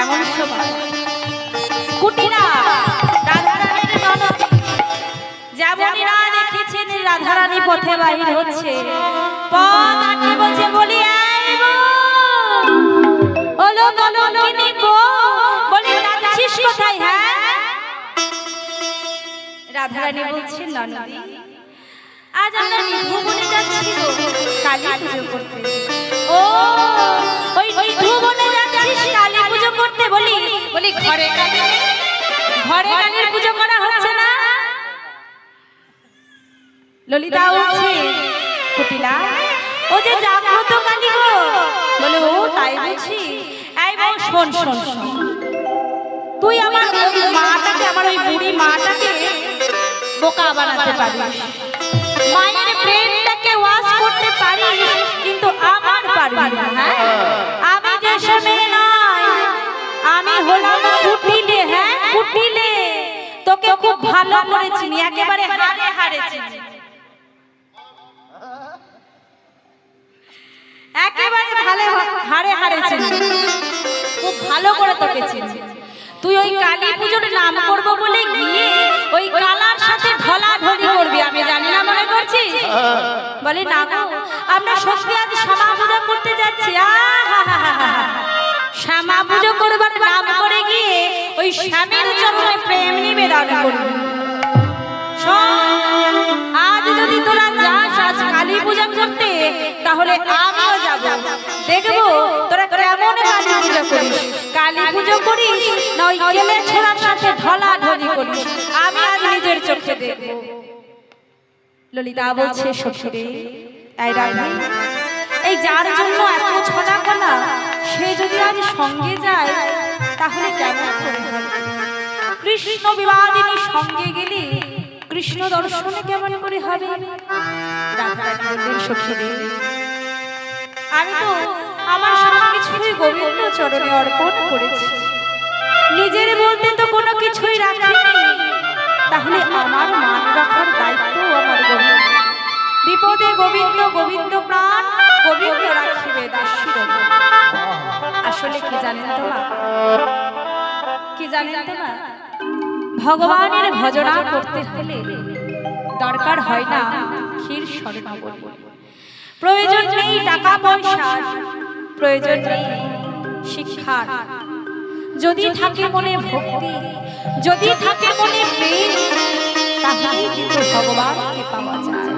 এমন সময় কুটিরা রাধারানীর ননদ যেমনই না দেখেছেন রাধারানী পথে বাহির হচ্ছে, পথ আটকে বলছে বলি এই বউ, ওলো বলো কিনি বউ, বলি যাচ্ছিস কোথায়? হ্যাঁ, রাধারানী বলছেন ননদি আজ আমরা নিধুবনে যাচ্ছি কালী পুজো করতে। ও ওই নিধুবনে যাচ্ছিস কালী পুজো করতে? বলি বলি ঘরে কালীর পুজো করা হচ্ছে না? ললিতা বলছে কুটিলা ও যে জাগ্রত কালী গো। বলে ও তাই বুঝি? এই বউ শোন শোন শোন, তুই আমার মাটাকে, আমার ওই বুড়ি মাটাকে বোকা বানাতে পারিস, মায়ের প্রেমটাকে ওয়াশ করতে পারিস, কিন্তু আমার পারবি না। হ্যাঁ, আমি যে সময় নয়, আমি হলাম কুটিলে। হ্যাঁ কুটিলে, তোকে খুব ভালো করে চিনি, একেবারে হারে হারে চিনি, একেবারে ভালো হারে হারে চিনি, খুব ভালো করে তোকে চিনি। তুই ওই কালী পুজোর নাম করবো বলে গিয়ে ওই কালার সাথে ঢলাঢলি করবি, আমি জানি না মনে করছিস? বলে না গো, আমরা সত্যি আজ শ্যামা পুজো করতে যাচ্ছি। শ্যামা পুজো করবার নাম করে গিয়ে ওই শ্যামের চরণে প্রেম নিবেদন করবি। আজ যদি তোরা যাস আজ কালী পূজা করতে, তাহলে আমিও যাব, দেখবো তোরা কেমন কালী পুজো করিস। কালী পুজো করিস না ওই কেলে ছোড়ার সাথে ঢলাঢলি করিস, আমি আজ নিজের চোখে দেখবো। ললিতা বলছে সখীরে এই রাধা, এই যার জন্য এত ছলা কলা, সে যদি আজ সঙ্গে যায় তাহলে কেমন করে হবে? কৃষ্ণ বিবাদিনী সঙ্গে গেলে কৃষ্ণ দর্শনে কেমন করে হবে? রাধারানী বললেন সখীরে আমি তো আমার সবকিছুই গোবিন্দ চরণে অর্পণ করেছি, নিজের বলতে তো কোনো কিছুই রাখিনি, তাহলে আমার মান রাখার দায়িত্ব আমার গোবিন্দ। বিপদে গোবিন্দ, গোবিন্দ প্রাণ, গোবিন্দ রাখিবে দাসীর। আসলে কি জানেন তোমা, কি জানেন তোমা, ভগবানের ভজনা করতে হলে দরকার হয় না ক্ষীর স্বর্ণাবলী, প্রয়োজন নেই টাকা পয়সার, প্রয়োজন নেই শিক্ষার, যদি থাকে মনে ভক্তি, যদি থাকে মনে প্রেম, তাহলেই কিন্তু ভগবানকে পাওয়া যায়।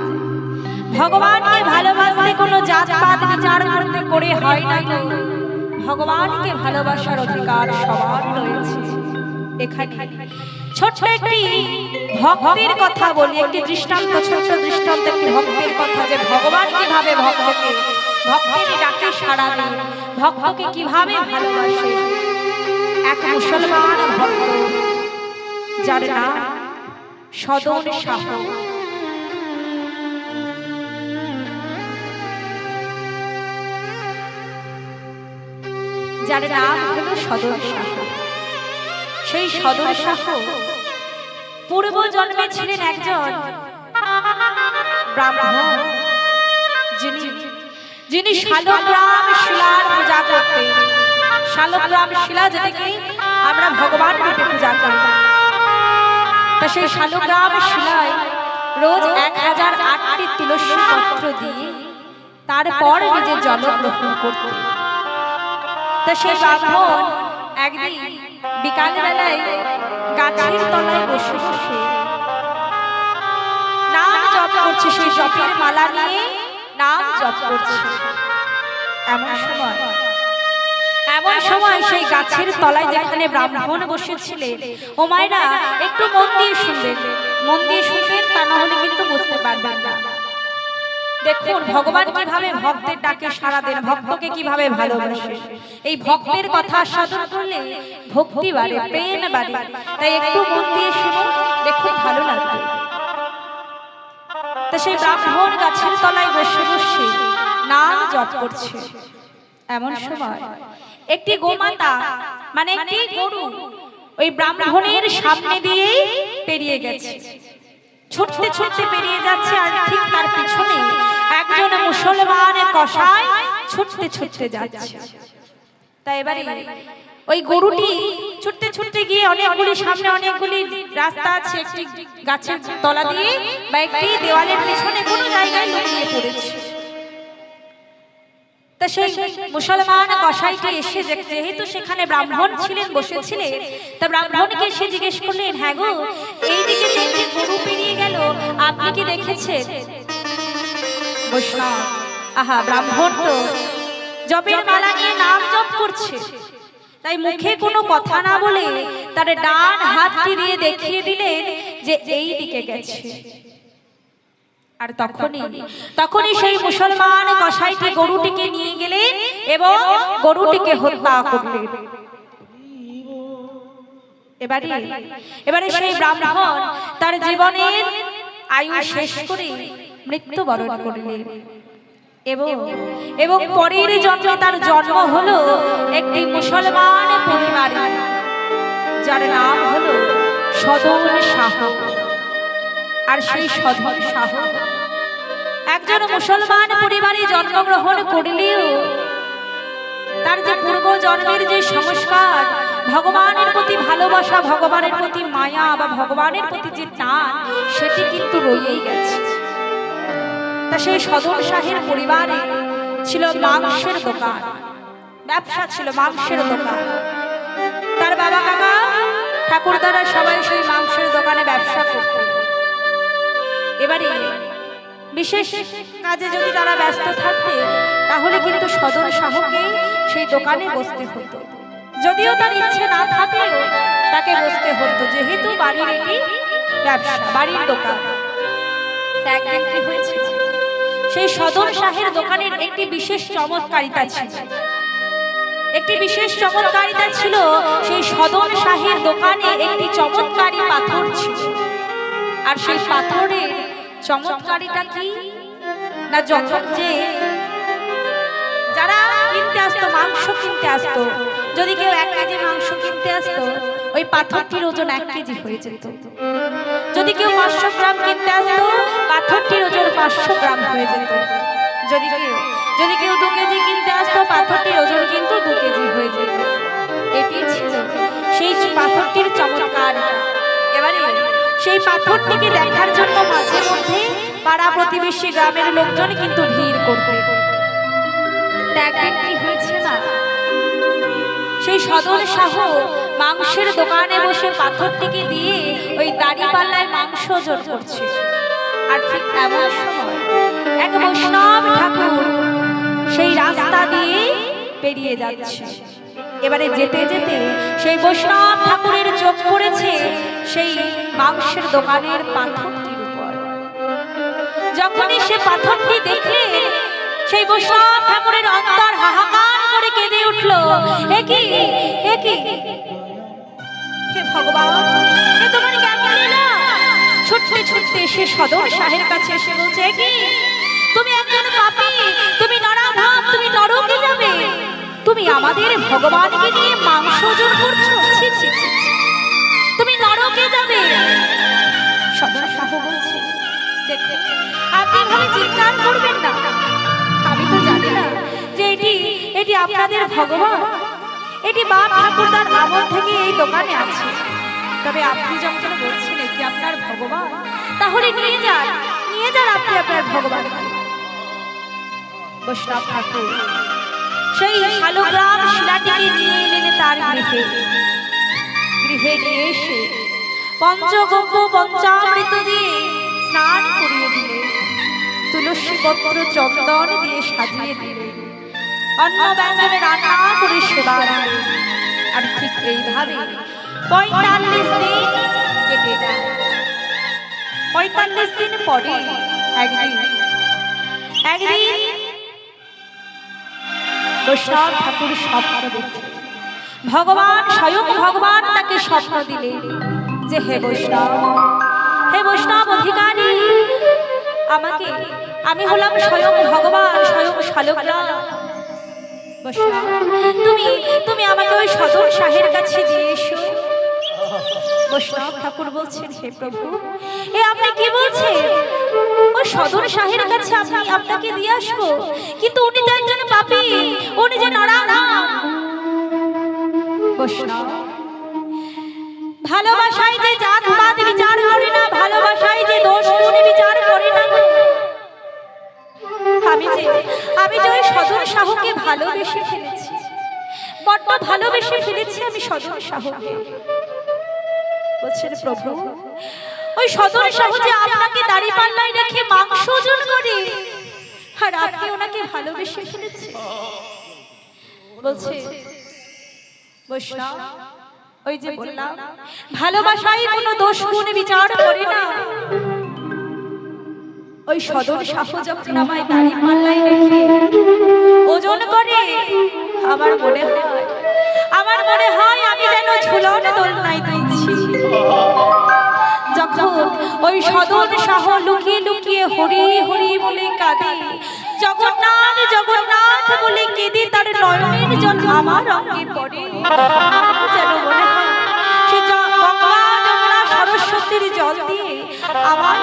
ভগবানকে ভালোবাসতে কোনো জাতপাত বিচার করতে করে হয় না গো, ভগবানকে ভালোবাসার অধিকার সবার রয়েছে। এখানে ছোট্ট একটি ভক্তের কথা বলি, একটি দৃষ্টান্ত, ছোট্ট দৃষ্টান্ত, একটি ভক্তের কথা, যে ভগবান কিভাবে ভক্তের ডাকে সাড়া দেন, ভক্তকে কিভাবে ভালোবাসে। এক মুসলমান ভক্ত, যার নাম সদন শাহ। যার নাম হলো সদন শাহ। সেই সদন শাহ পূর্ব জন্মে ছিলেন একজন ব্রাহ্মণ, যিনি শালগ্রাম শিলার পূজা করতেন। শালগ্রাম শিলা, যেটাকে আমরা ভগবান রূপে পূজা করি, তা সেই শালগ্রাম শিলায় রোজ 1008টি তুলসী পত্র দিয়ে তারপর নিজের জল গ্রহণ করতেন। তা সেই ব্রাহ্মণ একদিন বিকাল বেলায় গাছের তলায় বসে বসে নাম জপ করছে, সেই জপের মালা নিয়ে নাম জপ করছে। এমন সময় সেই গাছের তলায় যেখানে ব্রাহ্মণ বসেছিলেন, ও মায়েরা একটু মন দিয়ে শুনবেন, তা না হলে কিন্তু বুঝতে পারবেন না। দেখুন ভগবান কিভাবে ভক্তের ডাকে সাড়া দেন, ভক্তকে কিভাবে ভালোবাসে। এই ভক্তের কথা সাধন করলে ভক্তি বাড়ে, প্রেম বাড়ে। তাই একটু মন দিয়ে শুনুন, দেখুন ভালো লাগবে। তা সেই ব্রাহ্মণ গাছের তলায় বসে বসে নাম জপ করছে। এমন সময় একটি গোমাতা, মানে একটি গরু, ওই ব্রাহ্মণের সামনে দিয়ে পেরিয়ে গেছে। ছুটতে ছুটতে পেরিয়ে যাচ্ছে, আর ঠিক তার পিছনে একজন মুসলমান কসাই ছুটতে ছুটতে যাচ্ছে। তাই এবারে ওই গরুটি ছুটতে ছুটতে গিয়ে অনেকগুলি, সামনে অনেকগুলি রাস্তা আছে, একটি গাছের তলা দিয়ে বা একটি দেওয়ালের পিছনে কোনো জায়গায় লুকিয়ে পড়েছে। তা সেই মুসলমান কসাইটি এসে, যেহেতু সেখানে ব্রাহ্মণ ছিলেন, বসেছিলেন, তা ব্রাহ্মণকে এসে জিজ্ঞেস করলেন, হ্যাঁ গো, এই দিকে যে গরু পেরিয়ে গেল, আপনি কি দেখেছেন? বৈষ্ণব, আহা, ব্রাহ্মণ তো জপের মালা নিয়ে নাম জপ করছে, তাই মুখে কোনো কথা না বলে তার ডান হাতটি দিয়ে দেখিয়ে দিলেন যে এই দিকে গেছে। আর তখনই সেই মুসলমান কসাইটি গরুটিকে নিয়ে গেলেন এবং গরুটিকে হত্যা করলেন। এবারে সেই ব্রাহ্মণ তার জীবনের আয়ু শেষ করে মৃত্যুবরণ করলেন এবং পরের জন্মে তার জন্ম হলো একটি মুসলমান পরিবারে, যার নাম হলো সদন শাহ। আর সেই সদন শাহ একজন মুসলমান পরিবারে জন্মগ্রহণ করলেও তার যে পূর্ব জন্মের যে সংস্কার, ভগবানের প্রতি ভালোবাসা, ভগবানের প্রতি মায়া বা ভগবানের প্রতি যে টান, সেটি কিন্তু রয়েই গেছে। তা সেই সদন শাহের পরিবারে ছিল মাংসের দোকান, ব্যবসা ছিল মাংসের দোকান। তার বাবা কাকা ঠাকুরদারা সবাই সেই মাংসের দোকানে ব্যবসা করতেন। এবারে বিশেষ কাজে যদি তারা ব্যস্ত থাকতে, তাহলে কিন্তু সদন শাহকে সেই দোকানে বসতে হতো। যদিও তার ইচ্ছে না থাকলেও তাকে বসতে হতো, যেহেতু বাড়ির এটি ব্যবসা, বাড়ির দোকান। একদিন কি হয়েছে, সেই সদন শাহের দোকানের একটি বিশেষ চমৎকারিতা ছিল। সেই সদন শাহের দোকানে একটি চমৎকারী পাথর ছিল। আর সেই পাথরের চমৎকারিতা কি না, যখন যে যারা কিনতে আসতো, মাংস কিনতে আসতো, যদি কেউ 1 কেজি মাংস কিনতে আসতো, ওই পাথরটির ওজন 1 কেজি হয়ে যেত। যদি কেউ 500 গ্রাম কিনতে আসতো, পাথরটির ওজন 500 গ্রাম হয়ে যেত। যদি কেউ 2 কেজি কিনতে আসতো, পাথরটির ওজন কিন্তু 2 কেজি হয়ে যেত। এটি ছিল সেই পাথরটির চমৎকার। এবারে সেই পাথরটিকে দেখার জন্য মাঝে মধ্যে পাড়া প্রতিবেশী গ্রামের লোকজন কিন্তু ভিড় করতে। একদিন কি হয়েছে না, সেই সদন শাহ মাংসের দোকানে বসে পাথরটিকে দিয়ে ওই দাড়িপাল্লায় মাংস ওজন করছে। আর ঠিক এমন সময় এক বৈষ্ণব ঠাকুর সেই রাস্তা দিয়ে পেরিয়ে যাচ্ছে। এবারে যেতে যেতে সেই বৈষ্ণব ঠাকুরের চোখ পড়েছে সেই মাংসের দোকানের পাথরটির উপর। যখনই সে পাথরটি দেখলেন সেই বৈষ্ণব ঠাকুরের অন্তর হাহাকার করে কেঁদে উঠল, একই একই হে ভগবান, এ তোমার কেমন লীলা। ছুটতে ছুটতে এসে সদর শাহের কাছে এসে বলছে, কি তুমি একজন পাপী, তুমি নরাধম, তুমি নরকে যাবে, তুমি আমাদের ভগবানকে নিয়ে মাংস ওজন করছো, ছি ছি ছি, তুমি নরকে যাবে। সদর শাহ বলছে, দেখো আপনি এভাবে চিৎকার করবেন না, আমি তো জানি না যে এটি আপনাদের ভগবান, এটি বাপ ঠাকুরদার আমল থেকে এই দোকানে আছে। তবে আপনি যখন বলছেন এটি আপনার ভগবান, তাহলে নিয়ে যান আপনি আপনার ভগবানকে। বৈষ্ণব ঠাকুর সেই শালগ্রাম শিলাটিকে নিয়ে এলেন তার গৃহে নিয়ে এসে পঞ্চগব্য পঞ্চামৃত দিয়ে স্নান করিয়ে দিলেন, তুলসী পত্র চন্দন দিয়ে সাজিয়ে দিলেন, অন্ন ব্যঞ্জনে রান্না করে সেবা দিলেন। আর ঠিক এইভাবে ৪৫ দিন কেটে যায়। ৪৫ দিন পরে একদিন বৈষ্ণব ঠাকুর স্বপ্ন দেখলেন। ভগবান স্বয়ং ভগবান তাকে স্বপ্ন দিলেন যে হে বৈষ্ণব অধিকারী, আমি হলাম স্বয়ং ভগবান, স্বয়ং শালগ্রাম। বৈষ্ণব তুমি আমাকে ওই সদর শাহের কাছে দিয়ে এসো। বৈষ্ণব ঠাকুর বলছেন, হে প্রভু, এ আপনি কি বলছেন? ওই সদর শাহের কাছে আপনাকে দিয়ে আসবো? কিন্তু উনি তো একজন পাপী, উনি যে নরাধম। বৈষ্ণব ভালোবাসায় যে জাতপাত বিচার করে না, ভালোবাসায় যে দোষ গুণ বিচার করে না। আমি যে ওই সদর শাহকে ভালোবেসে ফেলেছি, বড্ড ভালোবেসে ফেলেছি আমি সদর শাহকে। বলছেন প্রভু, ওই সদর শাহ যে আপনাকে দাড়ি পাল্লায় রেখে মাংস ওজন করে, আর আপনি ওনাকে ভালোবেসে ফেলেছেন। বলছে বৈষ্ণব, ওই যে বললাম ভালোবাসায় কোনো দোষ গুণ বিচার করে না। ওই সদর শাহ যখন আমায় দাড়ি পাল্লায় রেখে ওজন করে, আমার মনে হয় আমি যেন ঝুলন দোলনায় দুলছি। যখন ওই সদর শাহ লুকিয়ে লুকিয়ে হরি হরি বলে কাঁদে, জগন্নাথ জগন্নাথ বলে কেঁদে তার নয়নের জল আমার অঙ্গে পড়ে, যেন মনে হয় সে গঙ্গা যমুনা সরস্বতীর জল দিয়ে আমার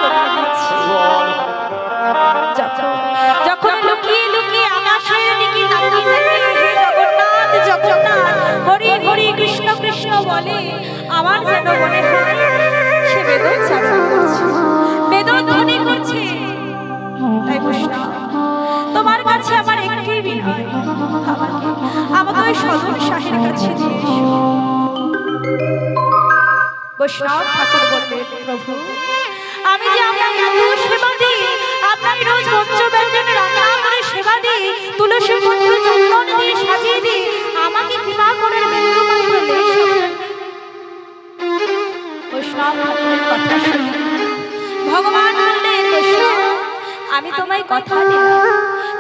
করে দিচ্ছে। যখন লুকিয়ে লুকিয়ে আকাশের দিকে তাকিয়ে হে জগন্নাথ জগন্নাথ হরি হরি কৃষ্ণ কৃষ্ণ বলে, আমার যেন মনে হয় সে বেদন চারণ করছে, বেদন ধ্বনি করছে। তাই বৈষ্ণব, তোমার কাছে আমার একটি বিনয়, আমাকে ওই সদর শাহের কাছে দিয়ে এসো। বৈষ্ণব ঠাকুর বললেন, প্রভু, আমি যে আপনাকে এত সেবা দিই, আপনাকে রোজ পঞ্চব্যঞ্জনে রান্না করে সেবা দিই, তুলসী পত্র চন্দন দিয়ে সাজিয়ে দিই, আমাকে কৃপা করে বিন্দু মাত্র লেশ হবে না। বৈষ্ণব ঠাকুরের কথা শুনে ভগবান বললেন, বৈষ্ণব, আমি তোমায় কথা দিলাম,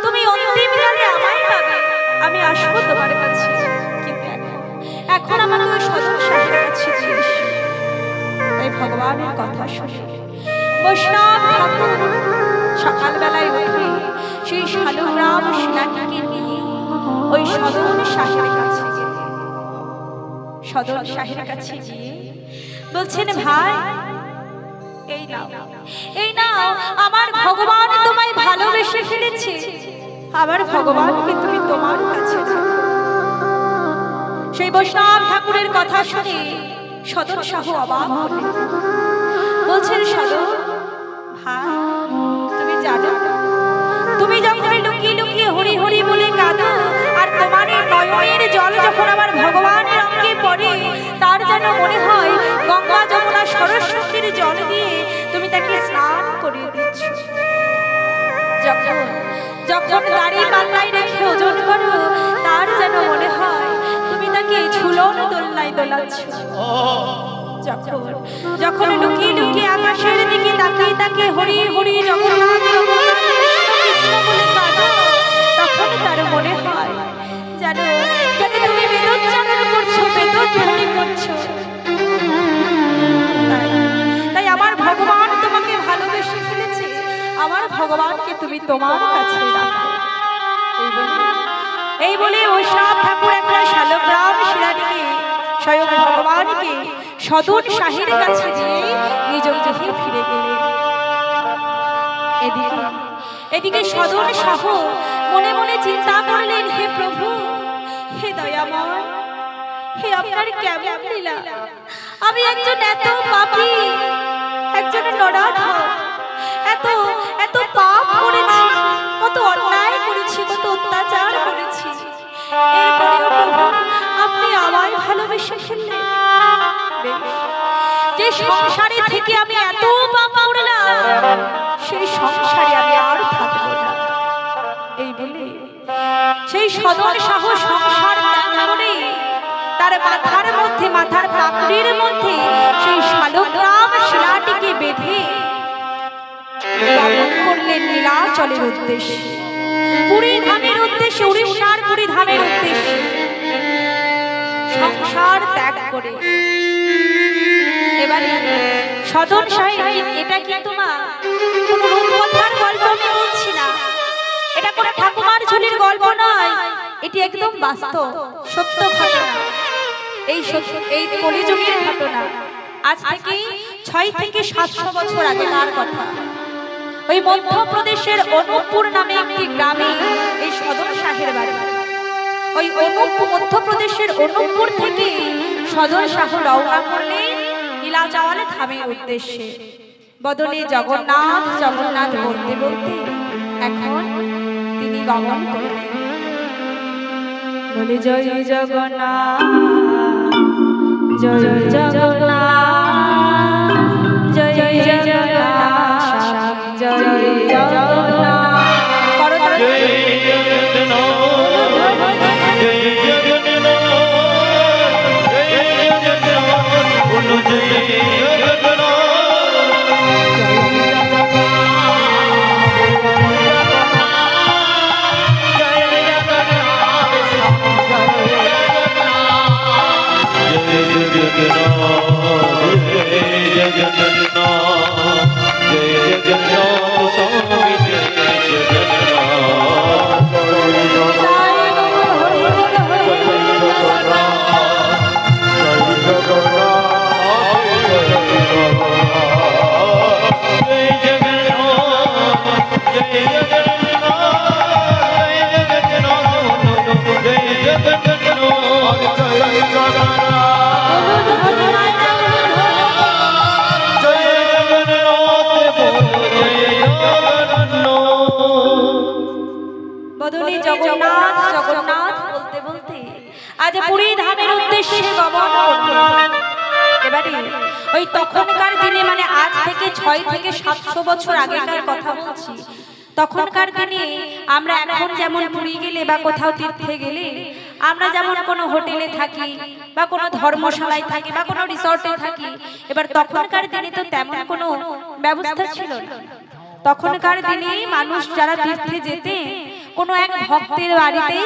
তুমি অন্তিমকালে আমায় পাবে, আমি আসবো তোমার কাছে, কিন্তু এখন আমাকে ওই সদর শাহের কাছে দিয়ে এসো। তাই ভগবানের কথা শুনে বৈষ্ণব ঠাকুর সকালবেলায় উঠে সেই শালগ্রাম শিলাটিকে নিয়ে ওই সদর শাহের কাছে গেলেন। সদর শাহের কাছে গিয়ে বলছেন, ভাই এই নাও, আমার ভগবান তোমায় ভালোবেসে ফেলেছে, আমার ভগবানকে তুমি তোমার কাছে রাখো। সেই বৈষ্ণব ঠাকুরের কথা শুনে সদর শাহ অবাক হলেন। বলছেন, সদর ভাই, তুমি জানো, তুমি যখন লুকিয়ে লুকিয়ে হরি হরি বলে কাঁদো, আর তোমার এই নয়নের জল যখন আমার ভগবানের অঙ্গে পড়ে, তার যেন মনে হয় গঙ্গা যমুনা সরস্বতীর জল দিয়ে তুমি তাকে স্নান করিয়ে দিচ্ছ। যখন দাড়ি পাল্লায় রেখে ওজন করো, তার যেন মনে হয় দোলাচ্ছ। যখন যখন লুকিয়ে লুকিয়ে আকাশের দিকে তাকিয়ে তাকিয়ে হরি হরি জগন্নাথ জগন্নাথ কৃষ্ণ কৃষ্ণ বলে কাঁদো, তখন তার মনে হয় জানো যেন তুমি বেদোচ্চারণ করছো, বেদধ্বনি করছো। তাই আমার ভগবান তোমাকে ভালোবেসে ফেলেছে, আমার ভগবানকে তুমি তোমার কাছে রাখো। এই বলে বৈষ্ণব ঠাকুর একটা শালগ্রাম শিলাটিকে স্বয়ং ভগবানকে সদন শাহের কাছে দিয়ে নিজ গৃহে ফিরে গেলেন। এদিকে সদন শাহ মনে মনে চিন্তা করলেন, হে প্রভু, হে দয়াময়, হে আপনার কেমন লীলা। আমি একজন এত পাপী, একজন নরাধম, এত এত পাপ করেছি, কত অন্যায় করেছি, কত অত্যাচার করেছি, এরপরেও প্রভু আপনি আমায় ভালোবেসে ফেললেন। যে সংসারে থেকে আমি এত পাপ করলাম, সেই সংসারে আমি আর থাকবো না। এই বলে সেই সদন শাহ সংসার ত্যাগ করে তার মাথার মধ্যে, মাথার পাপড়ির মধ্যে সেই শালগ্রাম শিলাটিকে বেঁধে গমন করলেন নীলাচলের উদ্দেশ্যে, পুরী ধামের উদ্দেশ্যে, উড়িষ্যার পুরী ধামের উদ্দেশ্যে। সংসার ত্যাগ করে এবারে সদন সাহেব, এটা কিন্তু মা কোনো রূপকথার গল্প আমি বলছি না, এটা কোনো ঠাকুমার ঝুলির গল্প নয়, এটি একদম বাস্তব সত্য ঘটনা। এই কলিযুগের ঘটনা, আজ থেকে 6 থেকে 700 বছর আগেকার কথা। ওই মধ্যপ্রদেশের অনুপপুর নামে একটি গ্রামে এই সদন শাহের বাড়ি। ওই মধ্যপ্রদেশের অনুপপুর থেকে সদন শাহ রওনা করলেন নীলাচল ধামের উদ্দেশ্যে। বদলে জগন্নাথ জগন্নাথ বলতে বলতে এখন তিনি গমন করলেন। বলে জয় জগন্নাথ, জয় জগন্নাথ, জয় জগন্নাথ, জয় জগন্নাথ জগন্নাথ বলতে বলতে আজ পুরী ধামের উদ্দেশ্যে গমন করলেন। এবারে ওই তখনকার দিনে, মানে আজ থেকে 6 থেকে 700 বছর আগেকার কথা বলছি, তখনকার দিনে আমরা এখন যেমন পুরী গেলে বা কোথাও তীর্থে গেলে আমরা যেমন কোনো হোটেলে থাকি বা কোনো ধর্মশালায় থাকি বা কোনো রিসর্টে থাকি, এবার তখনকার দিনে তো তেমন কোনো ব্যবস্থা ছিল না। তখনকার দিনে মানুষ যারা তীর্থে যেতেন কোনো এক ভক্তের বাড়িতে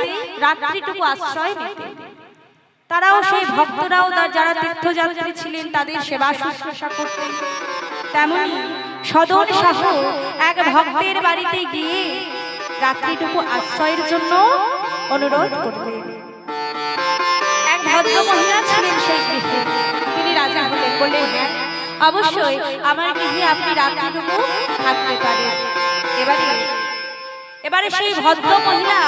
রাত্রিটুকু আশ্রয় নিতেন। তারাও সেই ভক্তরাও যারা তীর্থযাত্রী ছিলেন তাদের সেবা শুশ্রূষা করতেন। তেমনি সদন শাহ এক ভক্তের বাড়িতে গিয়ে রাত্রিটুকু আশ্রয়ের জন্য অনুরোধ করলেন। এক ভদ্র মহিলা ছিলেন সেই গৃহে, তিনি রাজা হলেন, বললেন হ্যাঁ অবশ্যই আমার গৃহে আপনি রাত্রিটুকু থাকতে পারেন। এবারে সেই ভদ্র মহিলা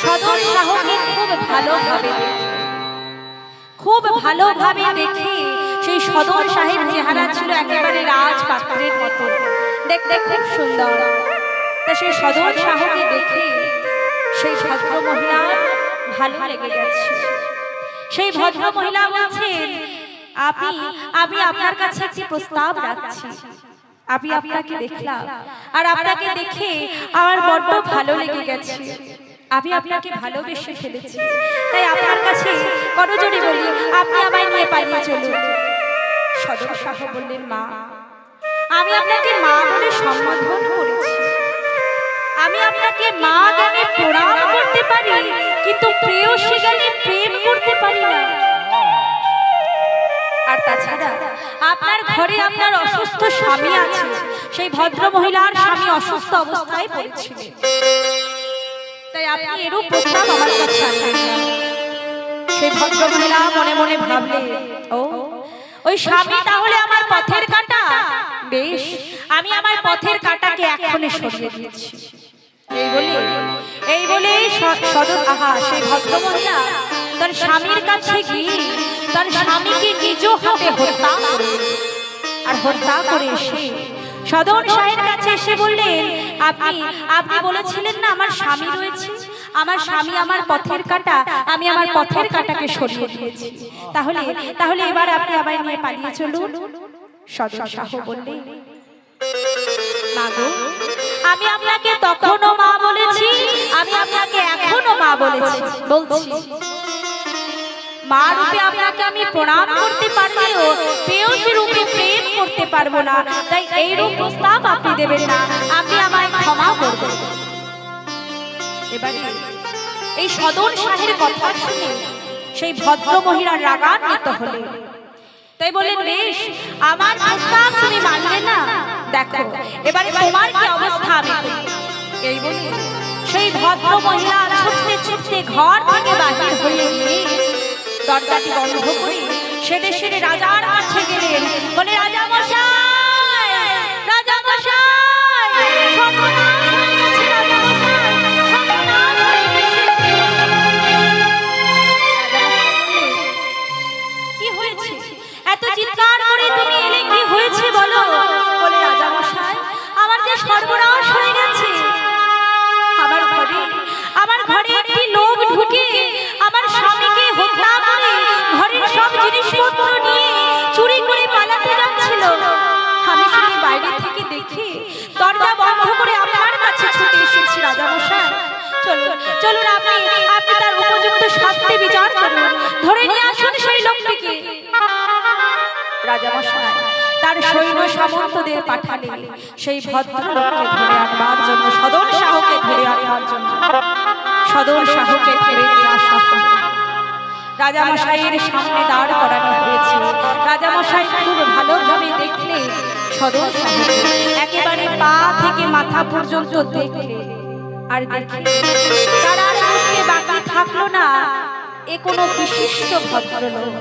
সদন শাহকে খুব ভালোভাবে দেখে সেই সদন শাহের চেহারা ছিল একেবারে রাজপাত্রের মতো, দেখতে খুব সুন্দর। তা সেই সদন শাহকে দেখে সেই ভদ্র মহিলা ভালো লেগে গেছে। সেই ভদ্র মহিলা বলছেন, আমি আপনার কাছে একটি প্রস্তাব রাখছি। আপনাকে দেখলাম আর আপনাকে দেখে আমার বড্ড ভালো লেগে গেছে। আমি আপনাকে ভালোবেসে ফেলেছি, তাই আপনার কাছে করজোড়ে বলি আপনি আমায় নিয়ে পালিয়ে চলুন। সদর শাহ বললেন, মা, আমি আপনাকে মা বলে সম্বোধন করেছি, আমি আপনাকে মা জ্ঞানে প্রণাম করতে পারি, কিন্তু প্রেয়সী জ্ঞানে প্রেম করতে পারি না। আর তাছাড়া আপনার ঘরে আপনার অসুস্থ স্বামী আছে, সেই ভদ্র মহিলার স্বামী অসুস্থ অবস্থায় পড়েছিলেন, তাই আপনি এরূপ প্রস্তাব আমার কাছে আনলেন না। সেই ভদ্র মহিলা মনে মনে ভাবলেন, ও ওই স্বামী তাহলে আমার পথের কাঁটা, বেশ, আমি আমার পথের কাঁটাকে এখনই সরিয়ে দিয়েছি। এই বলে সদর সেই ভদ্র মহিলা তার স্বামীর কাছে গিয়ে তার স্বামীকে নিজ হাতে হত্যা করলেন। আর হত্যা করে এসে সদর শাহের কাছে এসে বললেন, আপনি বলেছিলেন না আমার স্বামী রয়েছে, আমার স্বামী আমার পথের কাঁটা, আমি আমার পথের কাঁটাকে সরিয়ে দিয়েছি, তাহলে এবার আপনি আমায় নিয়ে পালিয়ে চলুন। সদর শাহ বললেন, মাগো, আমি আপনাকে তখনও মা বলেছি, আমি আপনাকে এখনো মা বলছি, মা রূপে আপনাকে আমি প্রণাম করতে পারলেও প্রেয়সী রূপে প্রেম করতে পারবো না, তাই এই রূপ প্রস্তাব আপনি দেবেন না, আপনি আমায় ক্ষমা করবেন। এবারে এই সদর শাহের কথা শুনে সেই ভদ্র মহিলা রাগান্বিত হলেন, তাই বললেন, বেশ, আমার প্রস্তাব তুমি মানলে না, দেখো এবারে তোমার কি অবস্থা আমি করি। এই বলে সেই ভদ্র মহিলা ছুটতে ছুটতে ঘর থেকে বাহির হয়ে গিয়ে দরজাটি বন্ধ করে সেদে সেদে রাজার কাছে গেলেন, বলে, রাজা মশাই, রাজা মশাই, সর্বনাশ হয়ে গেছে, রাজা মশাই, সর্বনাশ হয়ে গেছে। কি হয়েছে? এত চিৎকার করে তুমি এলে, কি হয়েছে বলো? বলে, রাজা মশাই, আমার যে সর্বনাশ হয়ে গেছে, আমার ঘরে একটি লোক ঢুকে আমার স্বামীকে হত্যা করে ঘরের সব জিনিসপত্র নিয়ে চুরি করে পালাতে যাচ্ছিল। আমি শুধু বাইরে থেকে দেখি, দরজা বন্ধ করে আপনার কাছে ছুটে এসেছি। রাজা মশাই, চলুন আপনি তার উপযুক্ত শাস্তি বিচার করুন, ধরে নিয়ে আসুন সেই লোকটিকে। রাজা মশাই তার সৈন্য সামন্তদের পাঠালেন সেই ভদ্রলোককে ধরে আনবার জন্য, সদর শাহকে ধরে আনবার জন্য। সদর শাহকে ধরে নিয়ে আসা হলো, রাজা মশাইয়ের সামনে দাঁড় করানো হয়েছে। রাজা মশাই খুব ভালোভাবে দেখলে সদর শাহকে, একেবারে পা থেকে মাথা পর্যন্ত দেখলে, আর দেখে তারা বুঝতে বাকি থাকলো না এ কোনো বিশিষ্ট ভদ্রলোক।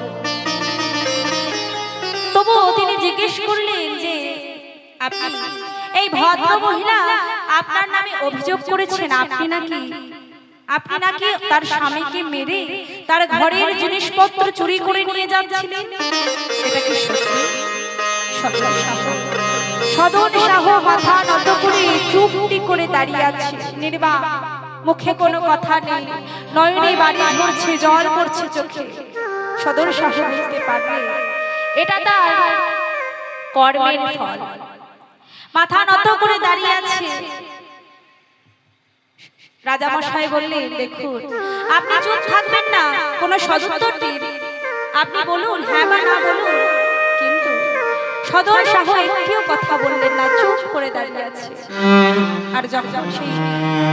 তবুও তিনি জিজ্ঞেস করলেন যে, আপনি এই ভদ্র মহিলা আপনার নামে অভিযোগ করেছেন, আপনি নাকি তার স্বামীকে মেরে তার ঘরের জিনিসপত্র চুরি করে নিয়ে যাচ্ছিলেন, এটা কি সত্যি? সদর শাহ মাথা নত করে চুপটি করে দাঁড়িয়ে আছে, নির্বাক, মুখে কোনো কথা নেই, নয়নে বাড়ি ঝরছে, জল পড়ছে চোখে। সদর শাহ বুঝতে পারলেন এটা তার কর্মের ফল। মাথা নত করে দাঁড়িয়ে আছে। রাজা মশাই বললেন, দেখুন, আপনি চুপ থাকবেন না, কোনো সদুত্তর দিন, আপনি বলুন, হ্যাঁ বা না বলুন। কিন্তু সদর শাহ একটিও কথা বললেন না, চুপ করে দাঁড়িয়ে আছে। আর যখন সেই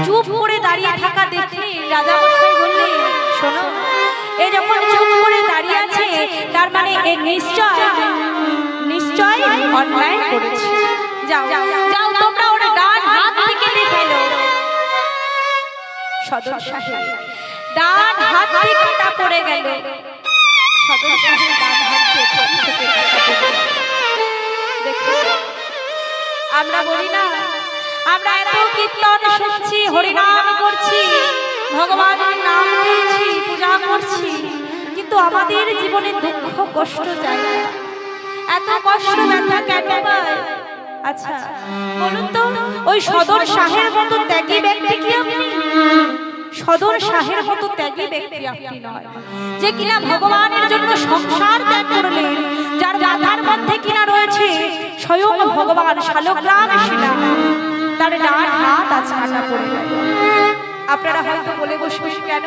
চুপ করে দাঁড়িয়ে থাকা দেখলে রাজা মশাই বললেন, শোনো, এ যখন চুপ করে দাঁড়িয়ে আছে, তার মানে এ নিশ্চয় অন্যায় করেছে। যাও তোমরা ওর ডান হাত থেকে দেখে এলো। সদর সাহেব ডান হাত থেকে কাটা পড়ে গেল। সদর সাহেব ডান হাত থেকে কাটা পড়ে গেল। দেখো, আমরা বলি না, আমরা এত কীর্তন শুনছি, হরিনাম করছি, ভগবানের নাম করছি, পূজা করছি, কিন্তু আমাদের জীবনে দুঃখ কষ্ট যায় না। এত কষ্ট ব্যথা কেন পায়? আচ্ছা বলুন তো, ওই সদর শাহের মতো ত্যাগী ব্যক্তি কি আপনি? সদর শাহের মতো ত্যাগী ব্যক্তি আপনি নয়, যে কিনা ভগবানের জন্য সংসার ত্যাগ করলেন, যার মাথার মধ্যে কিনা রয়েছে স্বয়ং ভগবান শালগ্রাম শিলা, তার ডান হাত আজ কাটা পড়ে গেল। আপনারা হয়তো বলে বসবেন কেন,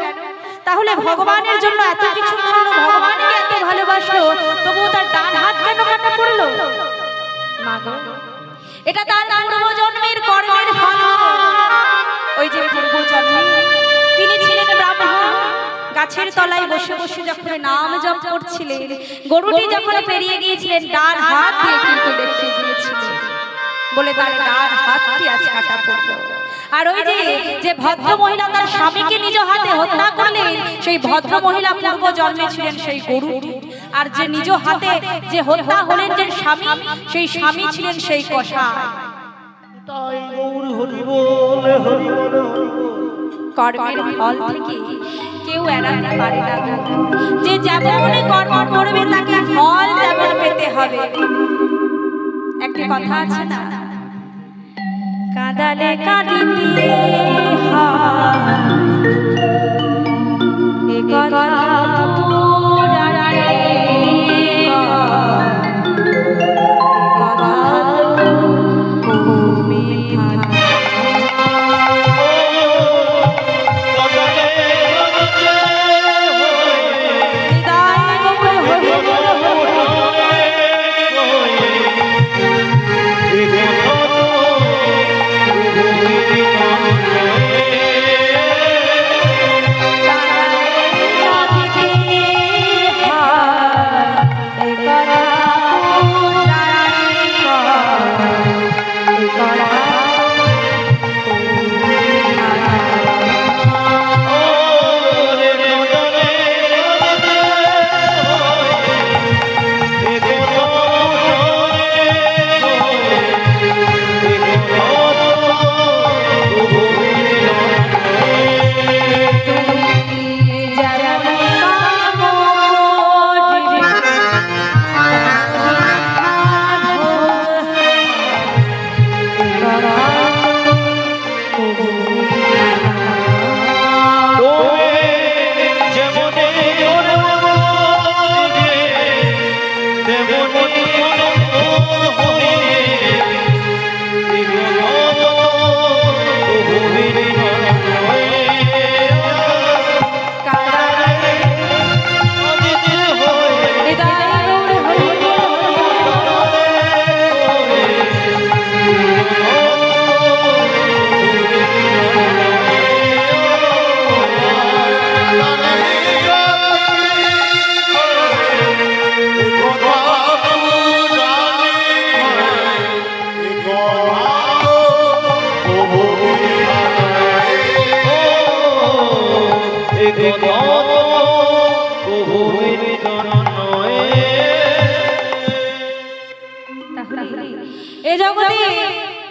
তাহলে ভগবানের জন্য এত কিছু করলো, ভগবানকে এত ভালোবাসলো, তবুও তার ডান হাত কেন কাটা পড়লো? মা গো, এটা তার পূর্বজন্মের কর্মের ফল। ওই যে পূর্বজন্মে তিনি ছিলেন ব্রাহ্মণ, গাছের তলায় বসে বসে যখন নাম জপ করছিলেন, গরুটি যখন পেরিয়ে গিয়েছিলেন ডান হাত দিয়ে কিন্তু দেখিয়ে দিয়েছিলেন, বলে তার ডান হাতটি আজ কাটা পড়ল। আর ওই যে ভদ্র মহিলা তার স্বামীকে নিজ হাতে হত্যা করলেন, সেই ভদ্র মহিলা পূর্ব জন্মে ছিলেন সেই গরুটি। আর যে নিজ হাতে যে হত্যা হলেন যে স্বামী, সেই স্বামী ছিলেন সেই কষাই। তাই গৌর হরি বল, হরি বল, হরি বল। কর্মের ফল থেকে কেউ এড়াতে পারে না। যে যেমন কর্ম করবে তাকে ফল তেমন পেতে হবে। একটা কথা আছে না, কাঁদালে কাঁদিতে হয়, এ কথা পুরাণে কয়, এ কথা তুমি ভালো।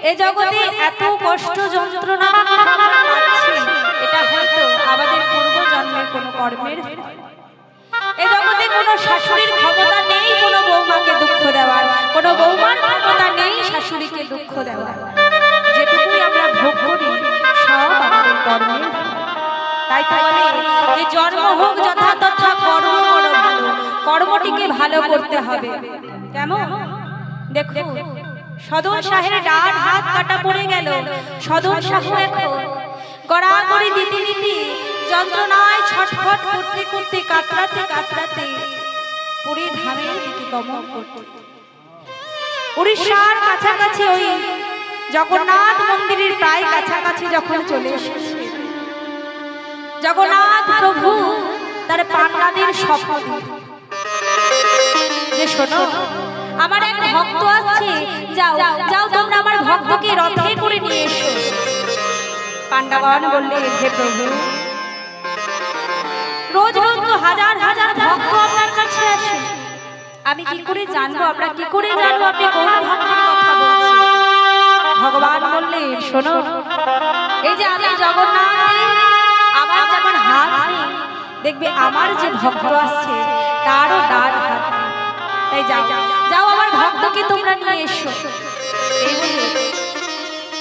এ জগতে এত কষ্ট যন্ত্রণা আমরা পাচ্ছি, এটা হয়তো আমাদের পূর্ব জন্মের কোনো কর্মের ফল। এ জগতে কোনো শাশুড়ির ক্ষমতা নেই কোনো বৌমাকে দুঃখ দেওয়ার, কোনো বৌমার ক্ষমতা নেই শাশুড়িকে দুঃখ দেওয়ার। যেটুকুই আমরা ভোগ করি সব আমাদের কর্মের ফল। তাই তো বলে যে জন্ম হোক যথা তথা কর্ম করো ভালো, কর্মটিকে ভালো করতে হবে। কেমন দেখো, সদন শাহের ডান হাত কাটা পড়ে গেল। সদন শাহ এখন গড়াগড়ি দিতে দিতে যন্ত্রণায় ছটফট করতে করতে কাতরাতে কাতরাতে পুরী ধামের দিকে গমন করত। উড়িষ্যার কাছাকাছি ওই জগন্নাথ মন্দিরের প্রায় কাছাকাছি যখন চলে এসেছে, জগন্নাথ প্রভু তার পান্ডাদের স্বপ্ন দিলেন যে শোনো, আমার এক ভক্ত আসছে, যাও যাও তোমরা আমার ভক্তকে রথে করে নিয়ে এসো। পান্ডাগণ বললেন, হে প্রভু, রোজ রোজ তো হাজার হাজার ভক্ত আপনার কাছে আসে, আমি কি করে জানবো, আমরা কি করে জানবো আপনি কোন ভক্তের কথা বলছেন? ভগবান বললেন, শোনো, এই যে আমি জগন্নাথ, আমার যেমন হাত নেই, দেখবে আমার যে ভক্ত আসছে তারও ডান হাত নেই। তাই যাও যাও আমার ভক্তকে তোমরা নিয়ে এসো।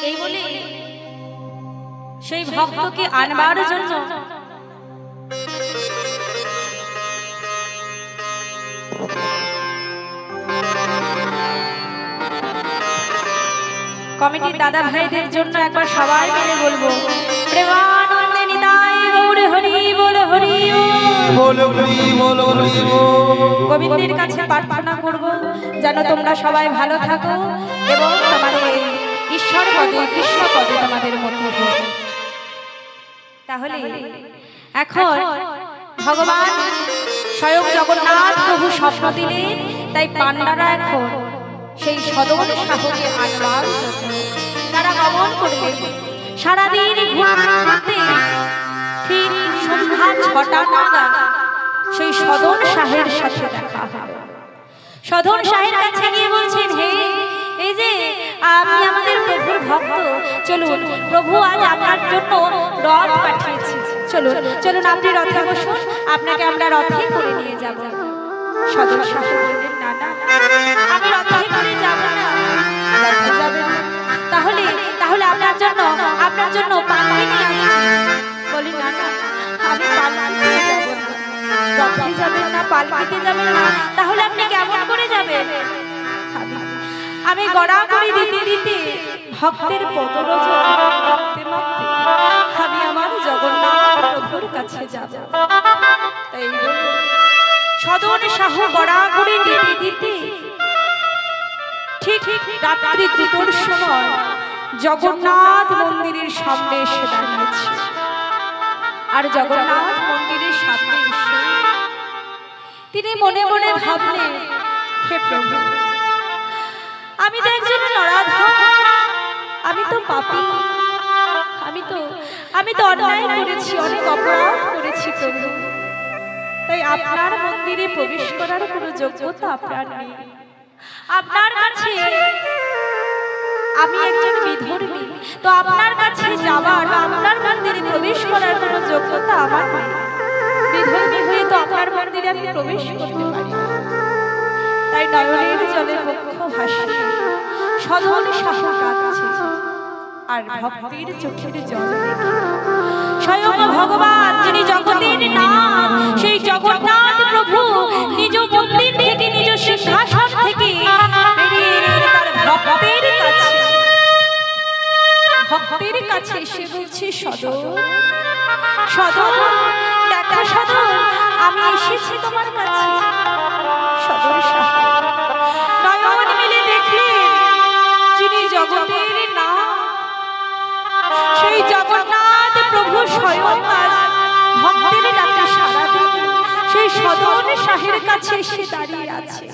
এই বলে সেই ভক্তকে আনবার জন্য কমিটির দাদা ভাইদের জন্য একবার সবাই মিলে বলবো, প্রেমানন্দে হরি বল হরি বল হরি বল হরি গোবিন্দের কাছে প্রার্থনা করব যেন তোমরা সবাই ভালো থাকো এবং তোমাদের এই ঈশ্বর পদে কৃষ্ণ পদে তোমাদের মধ্যে হোক। তাহলে এখন ভগবান স্বয়ং জগন্নাথ প্রভু স্বপ্ন দিলেন, তাই পান্ডারা এখন সেই সদন সাহকে আনবার জন্য তারা গমন করলেন। সারাদিন ঘুরতে ঠিক সন্ধ্যা 6টা নাগাদ সেই সদন শাহের সাথে দেখা হলো। সদন শাহের কাছে গিয়ে বলছেন, হে এই যে আপনি আমাদের প্রভুর ভক্ত, চলুন প্রভু আজ আপনার জন্য রথ পাঠিয়েছি, চলুন চলুন আপনি রথে বসুন, আপনাকে আমরা রথে করে নিয়ে যাব। সদন শাহ বললেন, না না আমি রথে করে যাব না। রথে যাবেন না? তাহলে তাহলে আপনার জন্য পালকি নিয়ে আসছি। বলি, না না আমি পালকিতে যাব না। রথে যাবেন না, পালকিতে যাবেন না, তাহলে আপনি কেমন করে যাবেন? আমি গড়াগড়ি দিতে দিতে ভক্তের পদরজ মাখতে মাখতে আমি আমার জগন্নাথ প্রভুর কাছে যাব। তাই সদন শাহ গড়াগড়ি দিতে দিতে ঠিক রাত্রি 2টোর সময় জগন্নাথ মন্দিরের সামনে এসে দাঁড়িয়েছে। আর জগন্নাথ মন্দিরের সামনে এসে তিনি মনে মনে ভাবলেন, হে প্রভু, আমি তো একজন নরাধম, আমি তো পাপী, আমি তো অন্যায় করেছি, অনেক অপরাধ করেছি প্রভু। তাই আপনার মন্দিরে প্রবেশ করার কোনো যোগ্যতা আপনার নেই। আপনার কাছে আমি একজন বিধর্মী, তো আপনার কাছে যাওয়ার বা আপনার মন্দিরে প্রবেশ করার কোনো যোগ্যতা আমার নেই। বিধর্মী হয়ে তো আপনার মন্দিরে আমি প্রবেশ করতে পারি না। তাই নয়নের জলে বক্ষ ভাসিয়ে সদন শাহ কাঁদছে, আর ভক্তের চোখের জল দেখে স্বয়ং ভগবান, যিনি জগতের নাথ, সেই জগন্নাথ প্রভু নিজ মন্দির থেকে, নিজ সিংহাসন থেকে বেরিয়ে এলেন তার ভক্তের কাছে এসে বলছে, সদন সদন দেখা, সদন আমি এসেছি তোমার কাছে। সদন শাহ নয়ন মিলে দেখলেন যিনি জগতের নাথ, সেই জগন্নাথ প্রভু স্বয়ং ভক্তের ডাকে সাড়া দিয়ে সেই সদন শাহের কাছে এসে দাঁড়িয়ে আছে।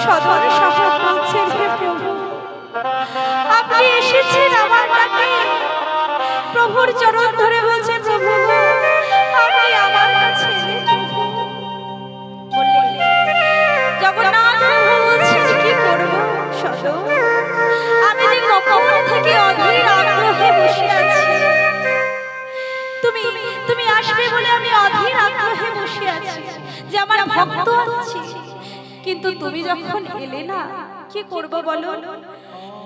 সদন শাহ বলছেন, হে প্রভু, আপনি এসেছেন আমার ডাকে। প্রভুর চরণ ধরে বলছে, প্রভু আপনি আমার কাছে এলেন। জগন্নাথ প্রভু বলছেন, কি করব সদন, আমি যে কখন থেকে অধীর আগ্রহে বসে আছি। তুমি আসবে বলে আমি অধীর আগ্রহে বসে আছি যে আমার ভক্ত আছে, কিন্তু তুমি যখন এলে না, কি করব বলো?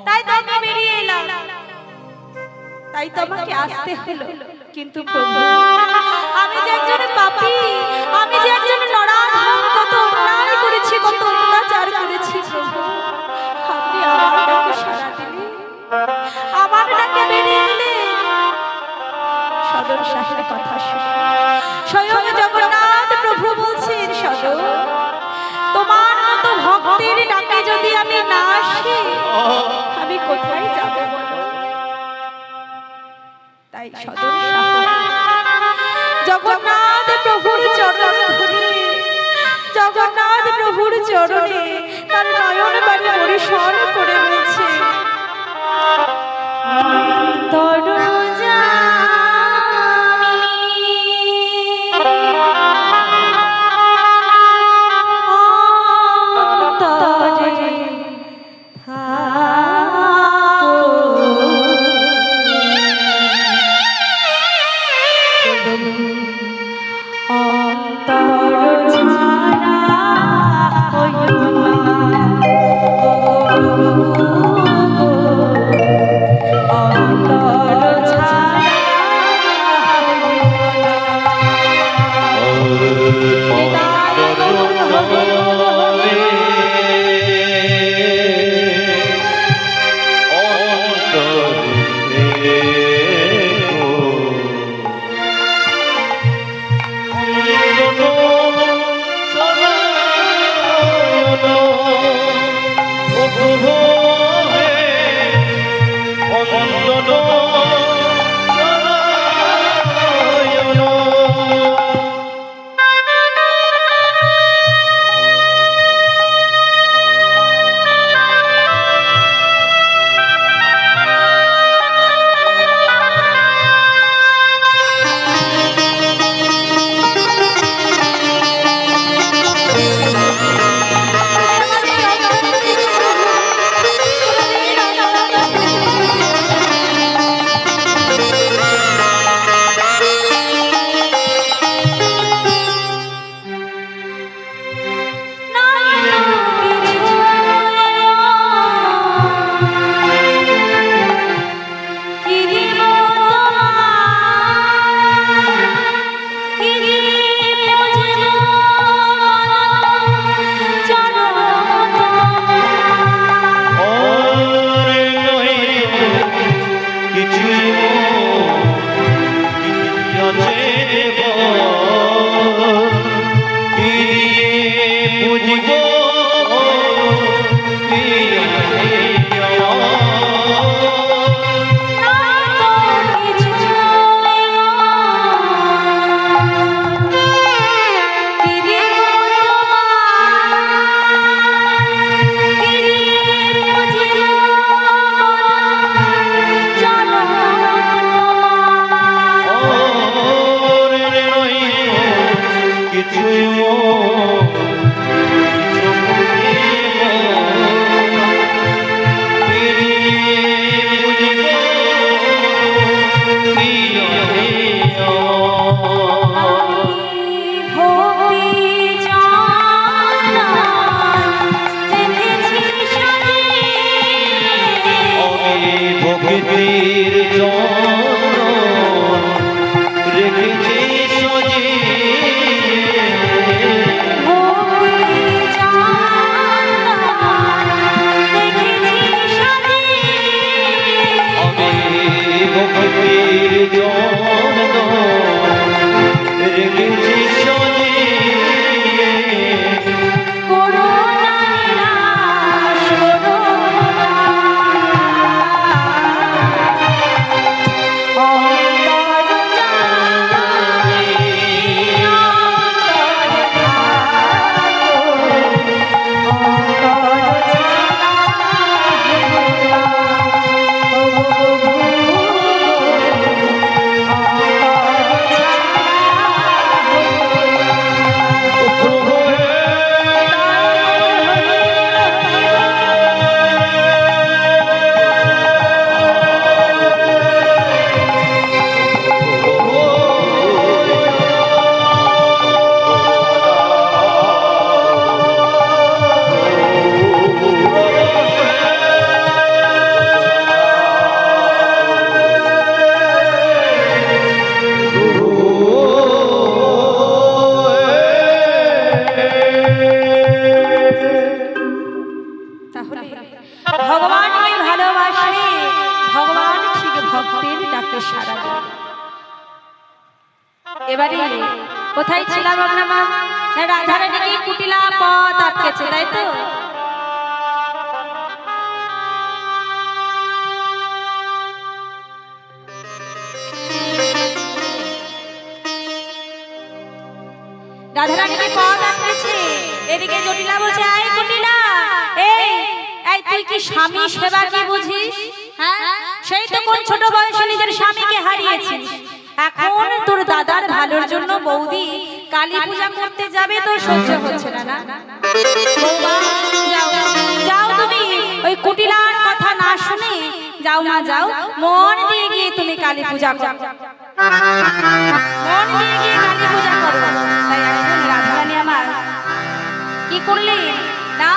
তাই তো আমি বেরিয়ে এলাম, তাই তো আমাকে আসতে হলো। কিন্তু প্রভু, আমি যে একজন পাপী, আমি যে একজন নরাধম, কত অন্যায় করেছি, কত অত্যাচার করেছি প্রভু, আপনি আমার ডাকে সাড়া দিলে, আমার ডাকে বেরিয়ে এলে। সদন শাহের কথা শুনে স্বয়ং জগন্নাথ প্রভু বলছেন, সদন তোমার মতো ভক্তের ডাকে যদি আমি না আসি, আমি কোথায় যাব বলো? তাই সদন শাহ জগন্নাথ প্রভুর চরণ ধরে, জগন্নাথ প্রভুর চরণে তার নয়ন প্রভু হে অন্তত এবারে কোথায় ছিলাম আমরা মা? না রাধারানীকে কুটিলা পথ আটকেছে, তাই তো? রাধারানীকে পথ আটকেছে, এদিকে জটিলা বলছে আয় কুটিলা, এই এই তুই কি স্বামী সেবা কি বুঝিস? হ্যাঁ, সেই তো কোন ছোট বয়সে নিজের স্বামীকে হারিয়েছিস। এখন তোর দাদার ভালোর জন্য বৌদি কালী পূজা করতে যাবে, তোর সহ্য হচ্ছে না। না বৌমা, যাও যাও, তুমি ওই কুটিলার কথা না শুনে যাও মা, যাও মন দিয়ে গিয়ে তুমি কালী পূজা করো, মন দিয়ে গিয়ে কালী পূজা করো। তাই এখন রাধারানী আমার কি করলে না,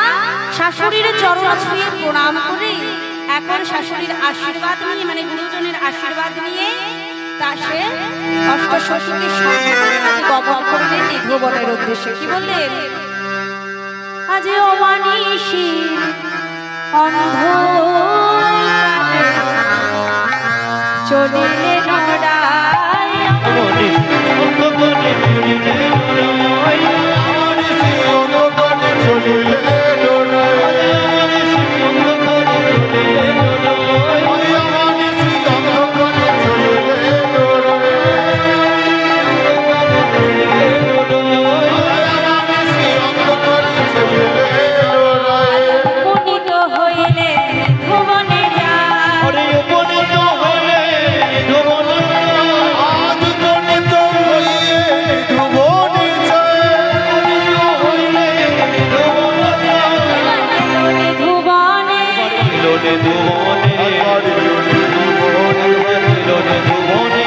শাশুড়ির চরণ ছুঁয়ে প্রণাম করে এখন শাশুড়ির আশীর্বাদ নিয়ে, মানে গুরুজনের আশীর্বাদ নিয়ে তা সে অষ্টসখীকে সঙ্গে করে গমন করলেন নিধুবনের উদ্দেশ্যে। কি বললেন? আজ অমানিসী অন্ধকারে চলিলে নড়াই, চলিলে এলো রে ভুবনে একবার এলো রে ভুবনে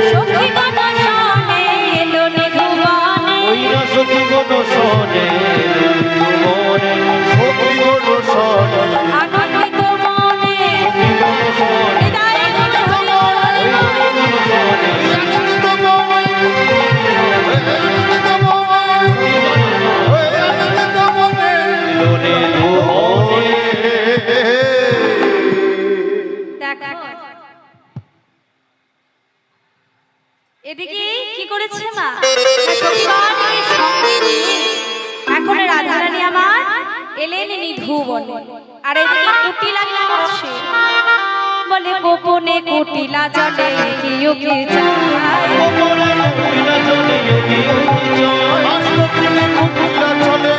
সখী গণ শোনে এলো নিধুবনে ওই না সখী গণ শোনে এলো রে ভুবনে আনন্দিত মনে সখী গণ শোনে হৃদয়ে গণ হরি ওই না গণ শোনে এলো রে ভুবনে দেখো এদিকে কি করেছে মা সখীগণকে সঙ্গে নিয়ে এখন রাধারানী আমার এলেন নিধুবনে আর এদিকে কুটিলা কি করছে বলে গোপনে কুটিলা জলে কিউ কি যায় গোপনে কুটিলা জলে যোগী গোপনে কুটিলা জলে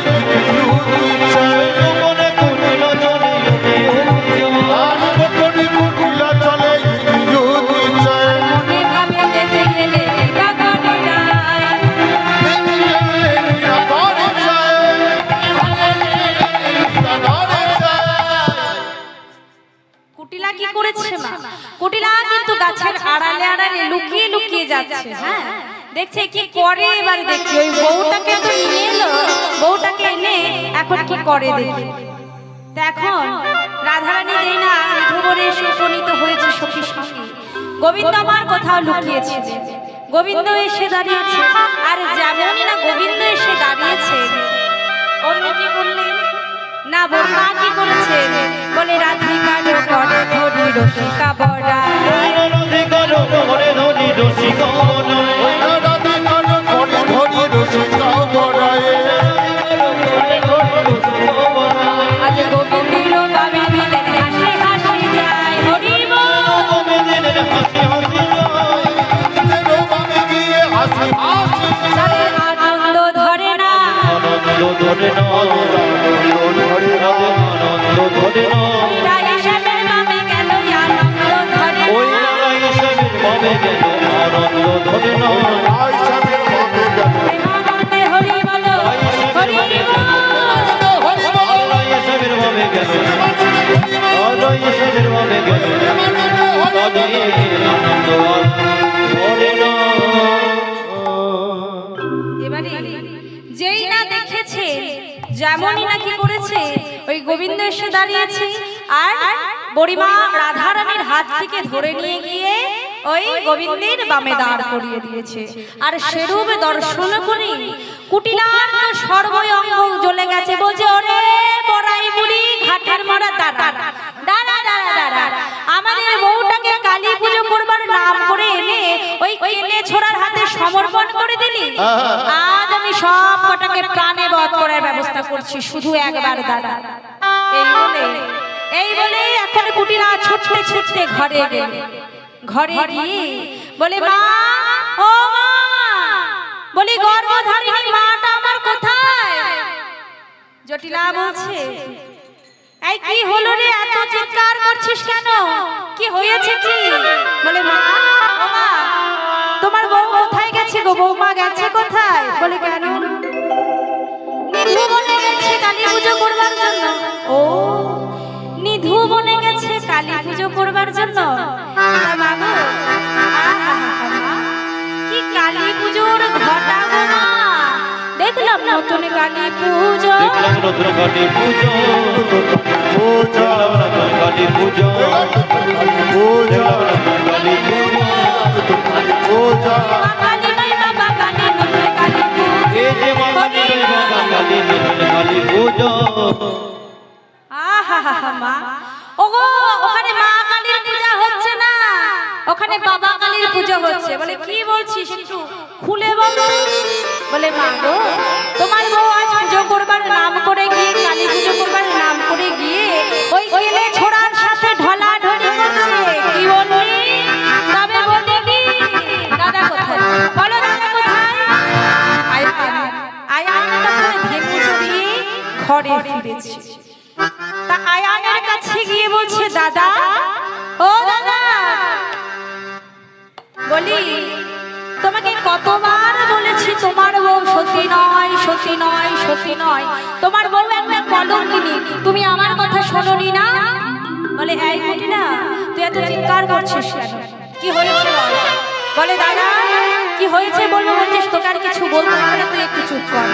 মনে ভাবে যেতে গেলে গগনে রায় কুটিলা কি করেছে মা কুটিলা কিন্তু গাছের আড়ালে আড়ালে লুকিয়ে লুকিয়ে যাচ্ছে হ্যাঁ দেখছে কি করে এবার দেখি ওই বউটাকে তো নিয়ে এলো বউটাকে এনে এখন কি করে দেখি তো এখন রাধারানী যেই না নিধুবনে এসে উপনীত হয়েছে সখীর সঙ্গে গোবিন্দ আমার কোথাও লুকিয়েছে গোবিন্দ এসে দাঁড়িয়েছে আর যেমনই না গোবিন্দ এসে দাঁড়িয়েছে অমনি কি বললেন না বর্মা কি করেছে বলে রাধিকা করে ধরি রসিকা বড়াই করে ধরি রসিকা আজ গোবিন্দের বামে মিলে হাসি হাসি যায় হরি বল যাদের আনন্দ ধরে না আনন্দ ধরে না আনন্দ ধরে না রায় সাহেবের বামে গেল আনন্দ ধরে ওই না রায় সাহেবের বাবে গেল আনন্দ ধরে না প্রেমানন্দে হরি বল হরি বল রায় সাহেবের বাবে গেল রায় সাহেবের বাবে গেল তাদের আনন্দ ধরে না এবারে যেই না দেখেছে যেমনই না কি করেছে ওই গোবিন্দ এসে দাঁড়িয়েছে আর বড়িমা রাধারানীর হাত থেকে ধরে নিয়ে গিয়ে ওই গোবিন্দের বামে দাঁড় করিয়ে দিয়েছে আর সেরূপ দর্শন করে কুটিলার তো সর্বই অঙ্গ জ্বলে গেছে বলছে ওরে বড়াই বুড়ি ঘাটের মরা দাঁড়া দাঁড়া দাঁড়া দাঁড়া আমাদের বউটাকে কালী পুজো করবার নাম করে এনে ওই কেলে ছোড়ার হাতে সমর্পণ করে দিলি আজ আমি সব কটাকে প্রাণে বধ করার ব্যবস্থা করছি শুধু একবার দাঁড়া এই বলে এখন কুটিলা ছুটতে ছুটতে ঘরে গেল ঘরে গিয়ে বলে মা ও মা বলি গর্ভধারিণী মাটা আমার কোথায় জটিলা বলছে এই কি হলো রে এত চিৎকার করছিস কেন কি হয়েছে কি বলে মা ও মা তোমার বউ কোথায় গেছে গো বৌমা গেছে কোথায় বলে কেন নিধুবনে গেছে কালী পুজো করবার জন্য ও নিধুবনে গেছে কালী পুজো করবার জন্য মা গো কি কালী পুজোর ঘটা গো মা দেখলাম নতুন কালী পুজো দেখলাম নতুন কালী পুজো দেখলাম নতুন কালী পুজো দেখলাম নতুন কালী পুজো মা কালী নাই বাবা কালী নতুন কালী পুজো এই যে মা কালী বাবা কালী নতুন কালী পুজো আহা মা ওগো ওখানে মা কালীর পূজা হচ্ছে না ওখানে বাবা কালীর পুজো হচ্ছে বলে কি বলছিস একটু খুলে বলো বলে মা গো তোমার বউ আজ পুজো করবার নাম করে গিয়ে কালী পুজো করবার নাম করে গিয়ে ওই কেলে ছোড়ার সাথে ঢলাঢলি করছে কি বললি তবে বলি কি দাদা কোথায় বলো দাদা কোথায় আয় আয়টা করে ভেঙে চড়িয়ে ঘরে ফিরেছে তা আয়ানের কাছে গিয়ে বলছে দাদা ও দাদা বলি তোমাকে কতবার বলেছি তোমার বউ সতী নয়, সতী নয়, সতী নয়, তোমার বউ একটা কলঙ্কিনী, তুমি আমার কথা শোনোনি না? বলে এই কুটি না, তুই এত চিৎকার করছিস কেন? কি হয়েছে বল? বলে দাদা কি হয়েছে বলবো বলছিস, তোকে আর কিছু বলতে হবে না, তুই একটু চুপ কর।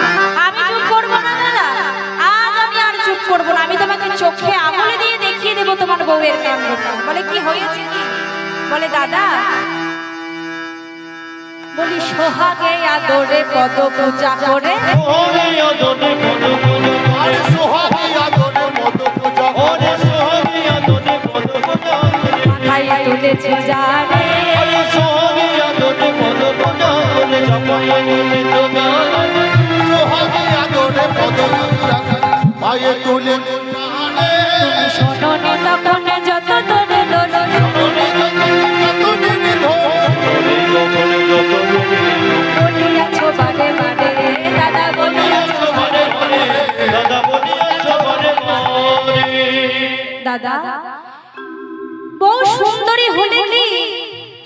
আমি চুপ করবো না দাদা, আজ আমি আর চুপ করবো না, আমি তোমাকে চোখে আঙুলে দিয়ে দেখিয়ে দেবো তোমার বউয়ের কাণ্ডটা। বলে কি হয়েছে কি? বলে দাদা, বলি সোহাগে আদরে পদ পূজা করে, ওরে আদরে পদ পূজা আরে সোহাগী আদরে পদ পূজা ওরে সোহাগী আদরে পদ পূজা মাথায় তুলেছে যারে, আরে সোহাগী আদরে পদ পূজা করে চাপায়ে নিলে তোগা সোহাগী আদরে পদ পূজা পায়ে তুলে তুমি শোনোনি তখন যত তোরে লোলো, বলিয়াছো বারে বারে দাদা, বলিয়াছো বারে বারে দাদা বলিয়াছো বারে বারে দাদা। বউ সুন্দরী হলে কি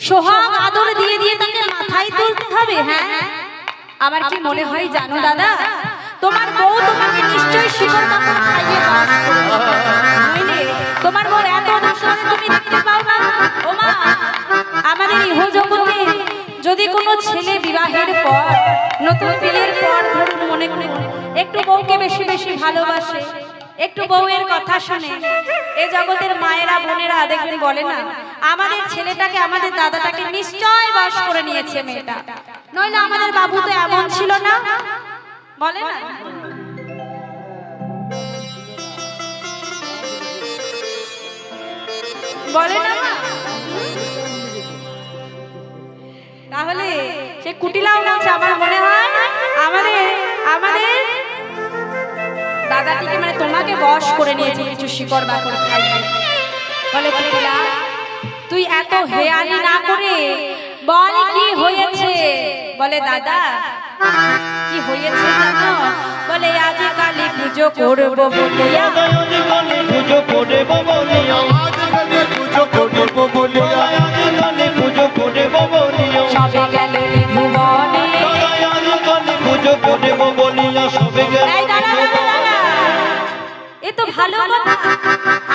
সোহাগ আদর দিয়ে দিয়ে তাকে মাথায় তুলতে হবে? হ্যাঁ, আমার কি মনে হয় জানো দাদা, তোমার বউ তোমাকে নিশ্চয়ই শিকড় মাখন খাইয়ে বাস করেছে। নইলে তোমার বউ এত দোষণে তুমি দেখতে পাও না? ও মা, আমাদের ইহ জগতে যদি কোনো ছেলে বিবাহের পর, নতুন বিয়ের পর ধরুন মনে করে একটু বউকে বেশি বেশি ভালোবাসে, একটু বউয়ের কথা শুনে, এই জগতের মায়েরা বোনেরা দেখবেন বলে না, আমাদের ছেলেটাকে আমাদের দাদাটাকে নিশ্চয় বশ করে নিয়েছে মেয়েটা, নইলে আমাদের বাবু তো এমন ছিল না, বলে না? বলে না মা? তাহলে সে কুটিলাও গাছ আমার মনে হয় আমাদের আমাদের দাদাটিকে মানে তোমাকে বশ করে নিয়েছে কিছু শিকড় বাকড় খাইয়ে। বলে কুটিলা, তুই এত হেয়ালি না করে বল কি হয়েছে? বলে দাদা কি হয়েছে জানো? বলে আজ কালী পুজো করবো বলিয়া, আজ কালী পুজো করব বলিয়া আজ কালে পুজো করব বলিয়া আজ কালী পুজো করব বলিয়া সবে গেল ভুবনে। আজ কালী পুজো করব বলিয়া সবে গেল এই দাঁড়া, দাঁড়া, দাঁড়া। এ তো ভালো কথা,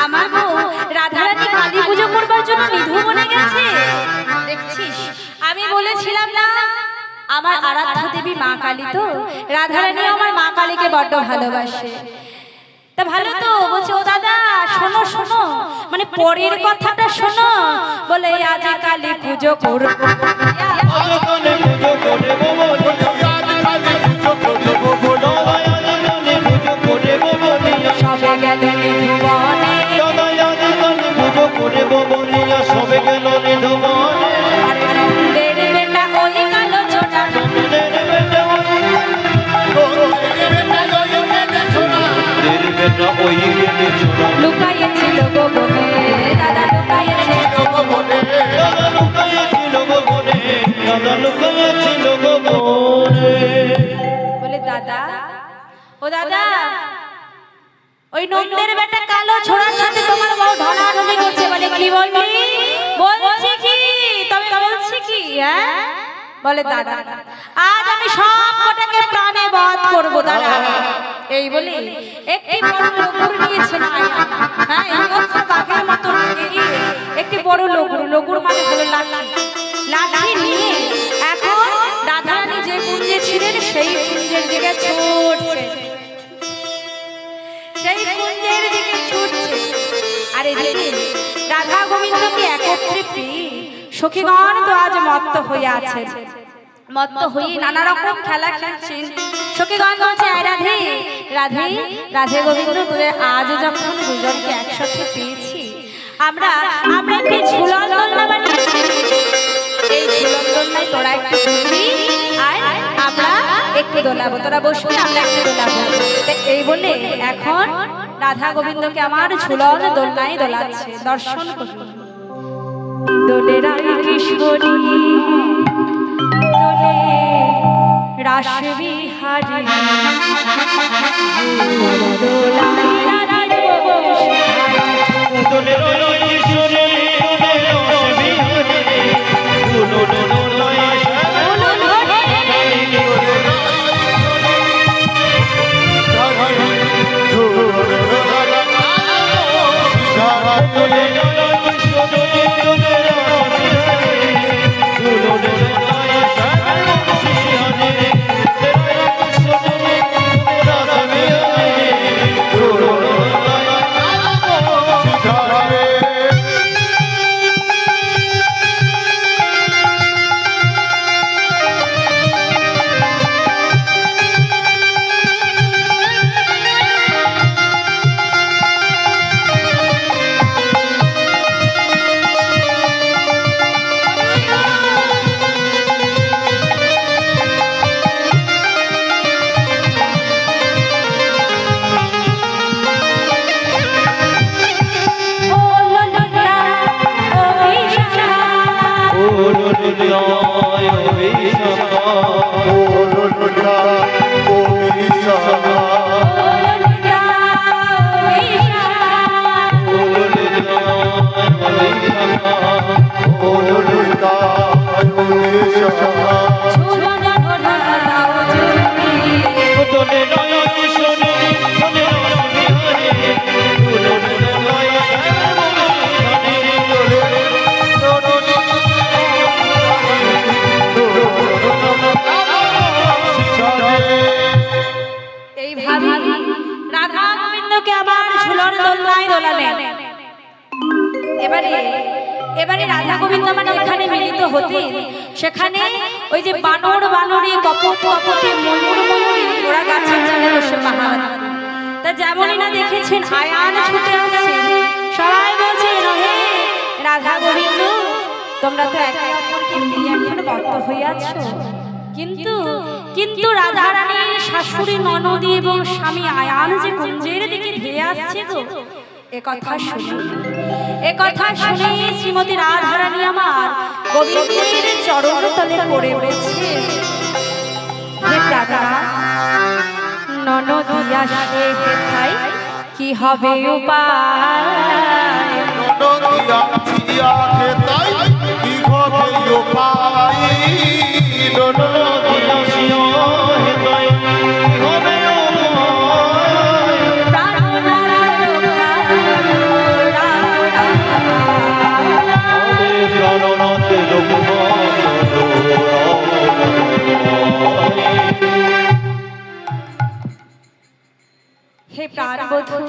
আমার বউ রাধারানী কালী পুজো করবার জন্য নিধুবনে গেছে। দেখছিস, আমি বলেছিলাম না আমার আরাধ্যা দেবী মা কালী, তো রাধারানী আমার মা কালীকে বড্ড ভালোবাসে। তা ভালো তো বলছে, ও দাদা শোনো শোনো, মানে পরের কথাটা শোনো। বলে আজ কালী পুজো করবো বলিয়া, আজ কালী পুজো করব বলিয়া আজ কালে পুজো করব বলিয়া আজ কালী পুজো করব বলিয়া সবে গেল নিধুবনে। আজ কালী পুজো করব বলিয়া সবে গেল নিধুবনে আরে নন্দের বেটা ওই কালো ছোটা, বেটা ওই গেলে ছোড়া লুকাইয়েছিল গোপনে, দাদা লুকাইয়েছিল গোপনে। দাদা লুকাইয়াছিল গোপনে দাদা লুকাইয়াছিল গোপনে বলে দাদা, ও দাদা, ওই নন্দের বেটা কালো ছোড়ার সাথে তোমার বউ ঢলাঢলি করছে। বলে কি বলবি? বলছি কি, তবে বলছি কি? হ্যাঁ, বলে দাদা আজ আমি সব কটাকে প্রাণে বধ করবো দাদা। এই বলে একটি বড় লগুর নিয়েছে না, হ্যাঁ এই হচ্ছে বাঘের মতো এগিয়ে একটি বড় লগুর, লগুর মানে হলো লাঠি, লাঠি নিয়ে এখন রাধারানী যে কুঞ্জে ছিলেন সেই কুঞ্জের দিকে ছুটছে, সেই কুঞ্জের দিকে ছুটছে। আর এদিকে রাধা গোবিন্দকে একত্রে পেয়ে সখীগণ তো আজ মত্ত হয়ে আছে, মত্ত হয়ে নানা রকম খেলা খেলছেন। সখীগণ বলছে, আয় রাধে রাধে রাধে গোবিন্দ, তোদের আজ যখন দুজনকে একসাথে পেয়েছি, আমরা আমরা একটি ঝুলন দোলনা বানিয়েছি, এই ঝুলন দোলনায় তোরা একটু বসবি আর আমরা একটু দোলাবো, তোরা বসবি আমরা একটু দোলাবো। এই বলে এখন রাধা গোবিন্দকে আমার ঝুলন দোলনায় দোলাচ্ছে, দর্শন করুন। দোলে রাই কিশোরী দোলে রাস বিহারী, দোলাই রাধার বসে দোলে রই ঈশ্বরে দোলে রস বিহারে দোলো দোলো লয় ঝুলন দোলনায় দোলালেন। এবারে এবারে রাধা গোবিন্দ মানে এখানে মিলিত হতেন, সেখানে ওই যে বানর বানরী কপট কপটে ময়ূর ময়ূরী ওরা গাছের ডালে বসে পাহারা দিত। তা যেমনই না দেখেছেন আয়ান ছুটে আসছে, সবাই বলছে হে রাধা গোবিন্দ তোমরা তো একে অপরকে নিয়ে এখনো বদ্ধ হইয়াছো, কিন্তু কিন্তু রাধা রানীর শাশুড়ি ননদী এবং স্বামী আয়ান যে কুঞ্জের দিকে ধেয়ে আসছে গো, এ কথা শুনে শ্রীমতী রাধা রানী আমার গোবিন্দের চরণ তলে পড়ে রয়েছে। হে রাধা ননদী আসে হেথায় কি হবে উপায়, ননদিয়া ছিয়া খেতাই কি হবে উপায়, ননদিয়া ছিয়া খেতাই কি হবে হে প্রাণবধূ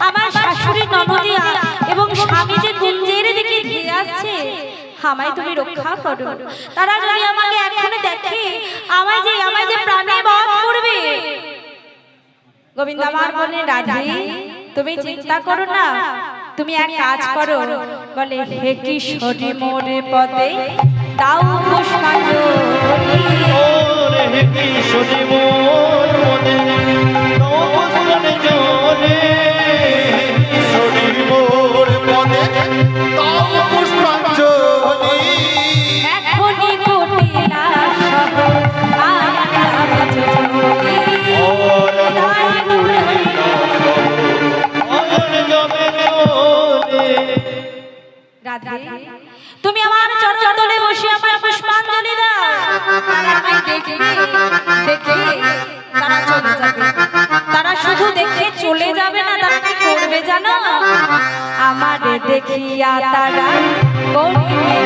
আমার শাশুড়ি ননদী এবং স্বামী যে কুঞ্জের দিকে ধেয়ে আসছে, আমায় তুমি রক্ষা করো। তারা যদি আমাকে এখনো দেখে আমায় যে প্রাণে বধ করবে। গোবিন্দ আমার বলে রাধে তুমি চিন্তা করো না, তুমি এক কাজ করো, বলে হে কিশোরী মোরে পদে দাও পুষ্পাঞ্জলি, ওরে হে কিশোরী মোর পদে দাও পুষ্পাঞ্জলি, কিশোরী মোর পদে দাও পুষ্পাঞ্জলি, এখনি কোটিলা সহ আয়া যাবে চলি, ওরে যাবে চলে। রাধে তুমি আমার চরণ তলে বসে আমার পুষ্পাঞ্জলি দাও, তারা আমায় দেখবে, দেখে তারা চলে যাবে। তারা শুধু দেখে চলে যাবে না, তারা কি করবে জানো? আমারে দেখিয়া তারা করিবে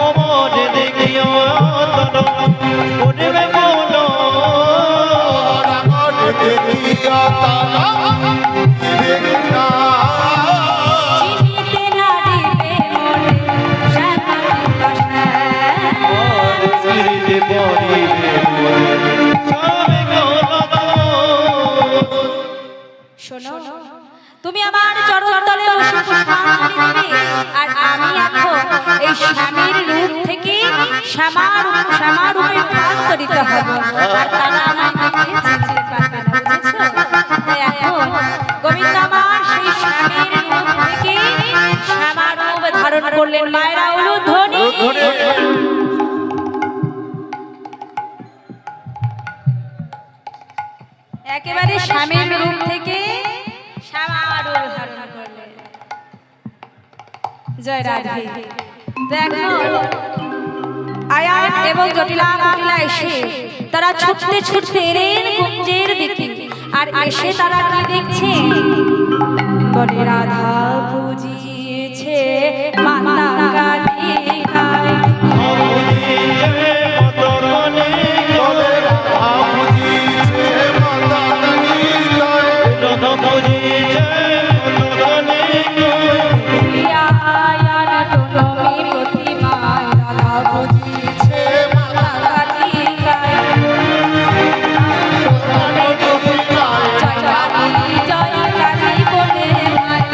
আমারে দেখিয়া তারা করিবে বলো, আমার দেখিয়া তারা দিবে না, চিনিতে নারিবে মনে শ্যামারি পাশে। চিরিতে পড়িবে সবে গলা। শোনো তুমি আমার চরণ তলে বসে পুষ্পাঞ্জলি দিবে, আর আমি এখন এই স্বামীর রূপ থেকে শ্যামা রূপে রূপান্তরিত হব, আর তারা আমায় দেখে চিনতে পারবে না, বুঝেছো? তাই এখন গোবিন্দ আমার সেই স্বামীর রূপ থেকে শ্যামা রূপ ধারণ করলেন। মায়েরা উলুধ্বনি, একেবারে স্বামীর রূপ থেকে শ্যামা রূপ ধারণ করলেন। জয় রাধে। দেখো আয়ান এবং জটিলা কুটিলা এসে তারা ছুটতে ছুটতে এলেন কুঞ্জের দিকে, আর এসে তারা কি দেখছে, বলে রাধা বুঝিয়েছে মাতা কালিকায়, বলে রাধা বুঝিছে মাতা কালিকায়, আয়ান টনমি প্রতিমায় রাধা বুঝিয়েছে মাতা কালিকায়, জয় কালী বলে মায়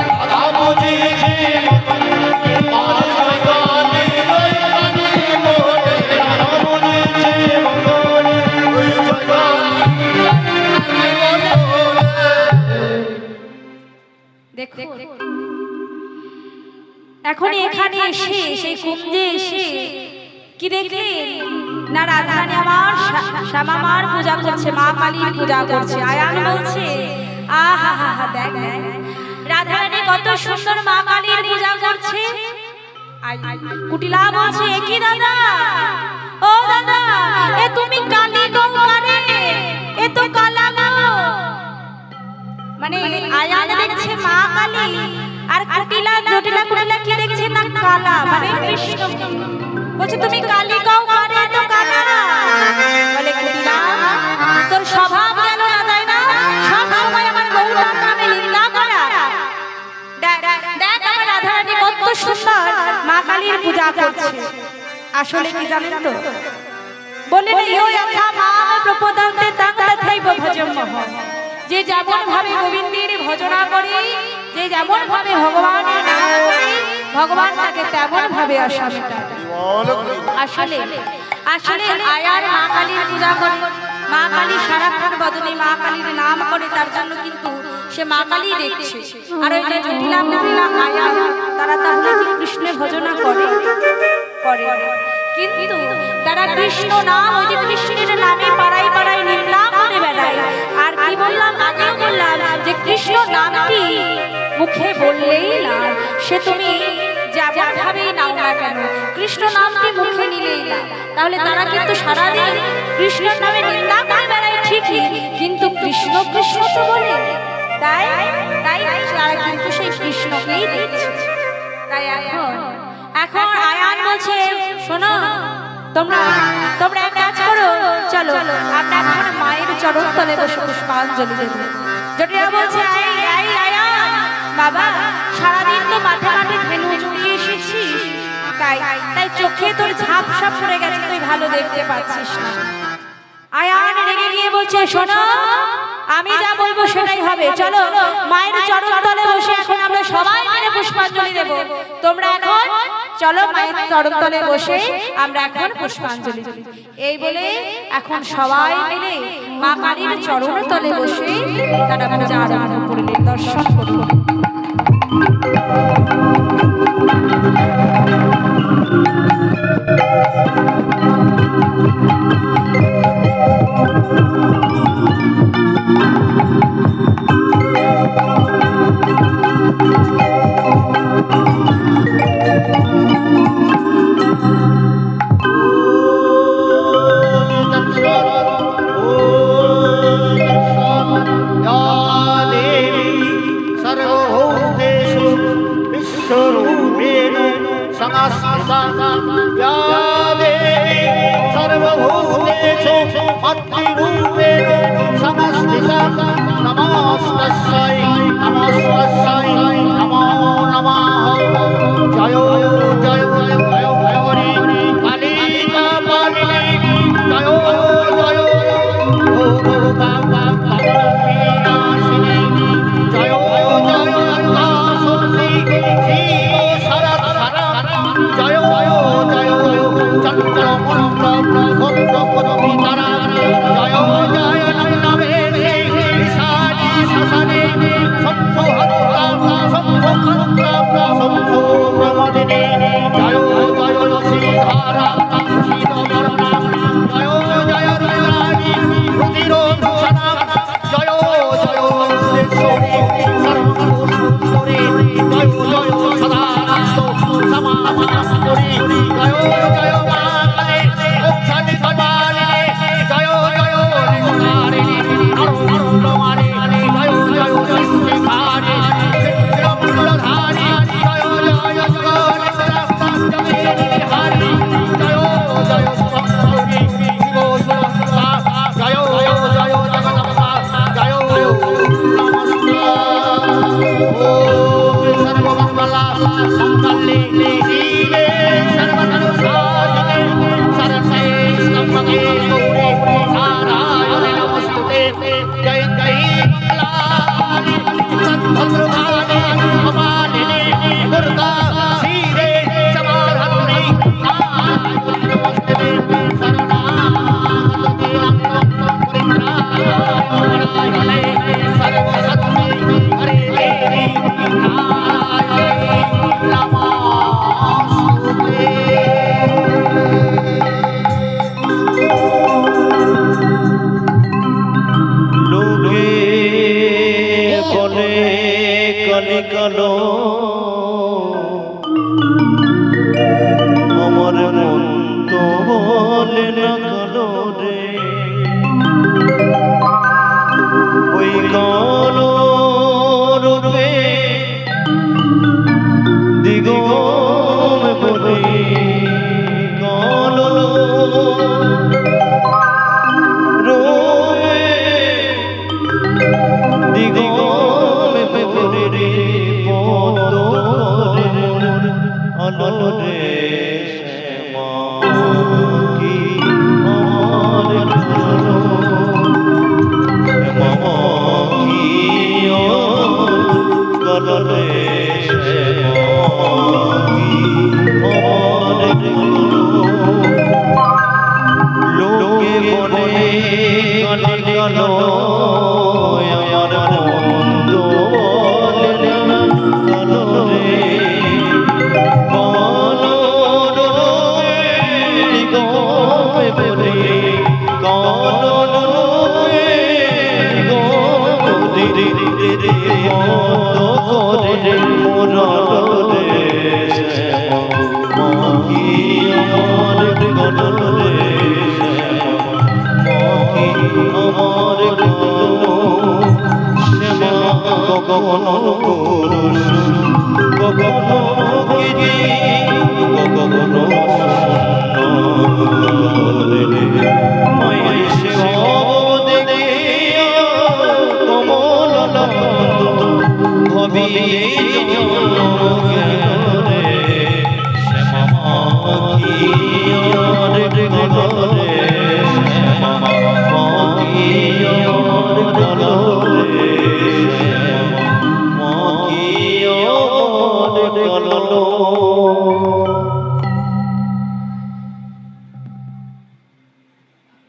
দেখো। এখন এখানে এসে সেই কুঞ্জে এসে কি দেখলেন না, রাধারানী আমার শ্যামা মার পূজা করছে, মা কালীর পূজা করছে। আয়ান বলছে আহা হা হা দেখ দেখ রাধারানী কত সুন্দর মা কালীর পূজা করছে। কুটিলা বলছে এ কি দাদা, ও দাদা এ তুমি কালী গো কারে, এ তো কালা গো। মানে আয়ান দেখছে মা কালী, আর কুটিলা জটিলা কুটিলা কি দেখছে না কালা, মানে কৃষ্ণ। বলছে তুমি কালী গো কারে, তো কালা। বলে কুটিলা তোর স্বভাব কেন না যায় না, সব সময় আমার গৌর কালীর পূজা করছে। আসলে কি জানেন তো, বললেন ইয়ো যথা মাম প্রপদন্তে তং তথৈব ভজমঃ। যে যেমন ভাবে গোবিন্দের ভজনা করে, যে যেমন ভাবে ভগবানের নাম করে, ভগবান তাকে তেমন ভাবে আশা মেটায়। আসলে আসলে আয়ার মা কালীর পূজা করে, মা কালী সারাক্ষণ বদনে মা কালীর নাম করে, তার জন্য কিন্তু সে মা কালী দেখছে। আর ওই যে জটিলা মহিলা আয়া, তারা তাহলে কি কৃষ্ণের ভজনা করে? করে, কিন্তু তারা কৃষ্ণ নাম, ওই যে কৃষ্ণের নামে পাড়ায় পাড়ায় নিন্দা করে বেড়ায়। আর কি বললাম, আগেও বললাম যে কৃষ্ণ নামটি মুখে বললেই না, সে তুমি যেমন ভাবেই নাও না কেন, কৃষ্ণ নামটি মুখে নিলেই না। তাহলে তারা কিন্তু সারাদিন কৃষ্ণের নামে নিন্দা করে বেড়ায় ঠিকই, কিন্তু কৃষ্ণ কৃষ্ণ তো বলে, তাই তাই তারা কিন্তু সেই কৃষ্ণকেই দেখছে। তাই এখন আয়ান বলছে, শোনো তোমরা তোমরা এক কাজ করো, চলো আমরা এখন মায়ের চরণ তলে বসে পুষ্পাঞ্জলি দেব। জটিলা বলছে, এই আয়ান বাবা, সারাদিন তো মাঠে মাঠে ধেনু চড়িয়ে এসেছিস, তাই তাই চোখে তোর ঝাপসা পড়ে গেছে, তুই ভালো দেখতে পাচ্ছিস না। আয়ান রেগে গিয়ে বলছে, শোনো আমি যা বলবো সেটাই হবে, চলো মায়ের চরণ তলে বসে এখন আমরা সবাই মিলে পুষ্পাঞ্জলি দেব। তোমরা এখন চলো মায়ের চরণ তলে বসে আমরা এখন পুষ্পাঞ্জলি দেব। এই বলে এখন সবাই মিলে মা কালীর চরণ তলে বসে তারা পূজা আরম্ভ করলেন, দর্শন করলেন। আমার মন তো বলে না কালো রে, ওই কালো রূপে দিগম বলে কালো রূপে দিগম বলে রে পদ গলরে শ্যামী আমার লোকে বলে কালে কালো আমার বন্ধু বলে কালো রে কালো রে গমে বলে কালো রে গমে রে রে মতো করে মোরা রে শ্যামী আমার গলো রে আমার শ্যামা কখনো পুরুষ কখনো গিরি কখনো মায়ের সেবা দেখে কমল ভবি রে শ্যামা কি আর গলে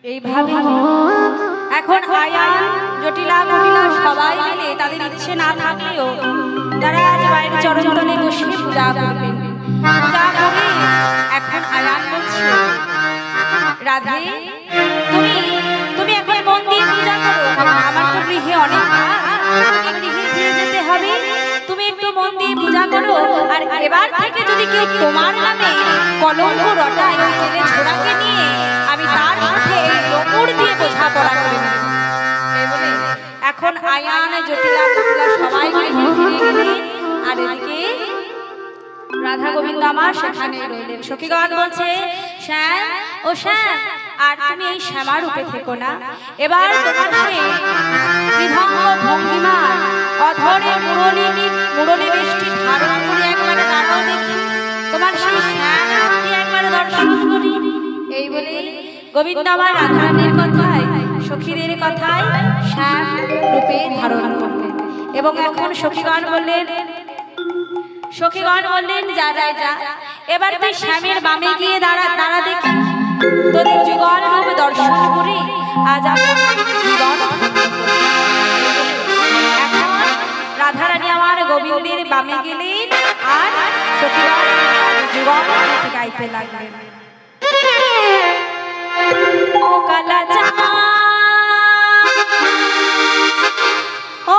এইভাবে এখন আয়ান জটিলা কুটিলা সবাই মিলে তাদের ইচ্ছে না থাকলেও তারা আজ বাইরের চরণতলে বসে পূজা করবেন। পূজা করে এখন আয়ান বলছে, রাধে তুমি তুমি এখন মন দিয়ে পূজা করো, আমার তো গৃহে অনেক কাজ, আমাকে গৃহে ফিরে যেতে হবে, তুমি একটু মন দিয়ে পূজা করো। আর এবার থেকে যদি কেউ তোমার নামে কলঙ্ক রটায় ওই জেলে ছোড়াকে নিয়ে আমি তার সাথে লোমুর দিয়ে বোঝাপড়া করে নেব। এই বলে এখন আয়ান জটিলা কুটিলা সবাই গৃহে ফিরে গেলেন। আর এদিকে রাধা গোবিন্দ আমার সেখানে রইলেন। সখীগণ বলছে, শ্যাম ও শ্যাম, আর তুমি এই শ্যামা রূপে থেকো না, এবার তোমার সেই ত্রিভঙ্গ ভঙ্গিমা অধরে মুরলী বেষ্টি ধারণ করে একবার দাঁড়াও দেখি, তোমার সেই শ্যাম রূপটি একবার দর্শন করি। এই বলে গোবিন্দ আমার রাধারানীর কথায় সখীদের কথায় শ্যাম রূপে ধারণ করলেন। এবং এখন সখীগণ বললেন যা যা যা, এবার তুই শ্যামের বামে গিয়ে দাঁড়া দেখি, তোদের যুগল রূপ দর্শন করে আজ জীবন। এখন রাধারানী আমার গোবিন্দের বামে গেলেন আর সখীগণ যুগল গাইতে লাগলেন। ও কালা চাঁদ, ও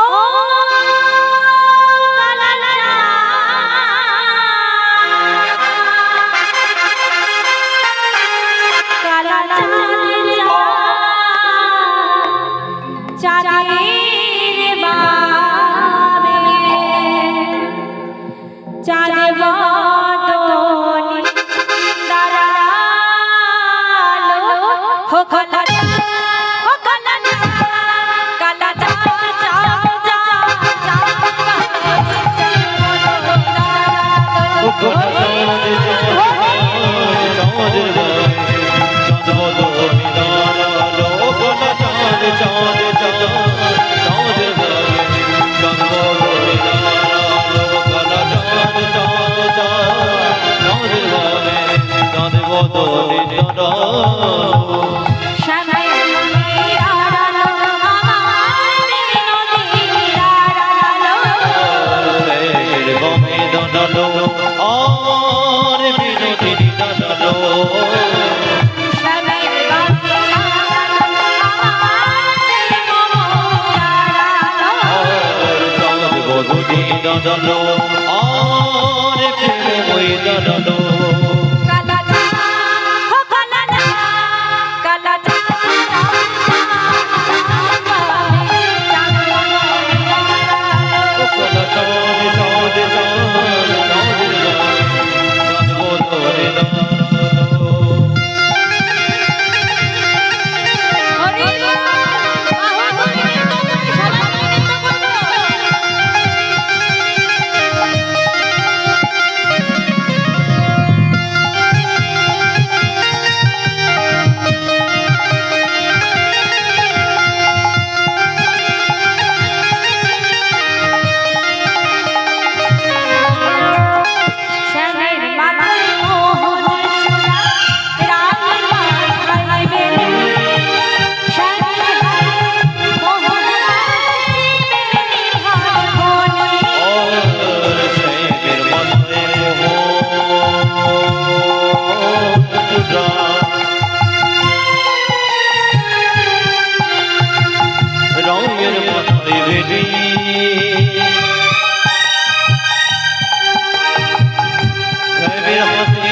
শ্যামের হাতে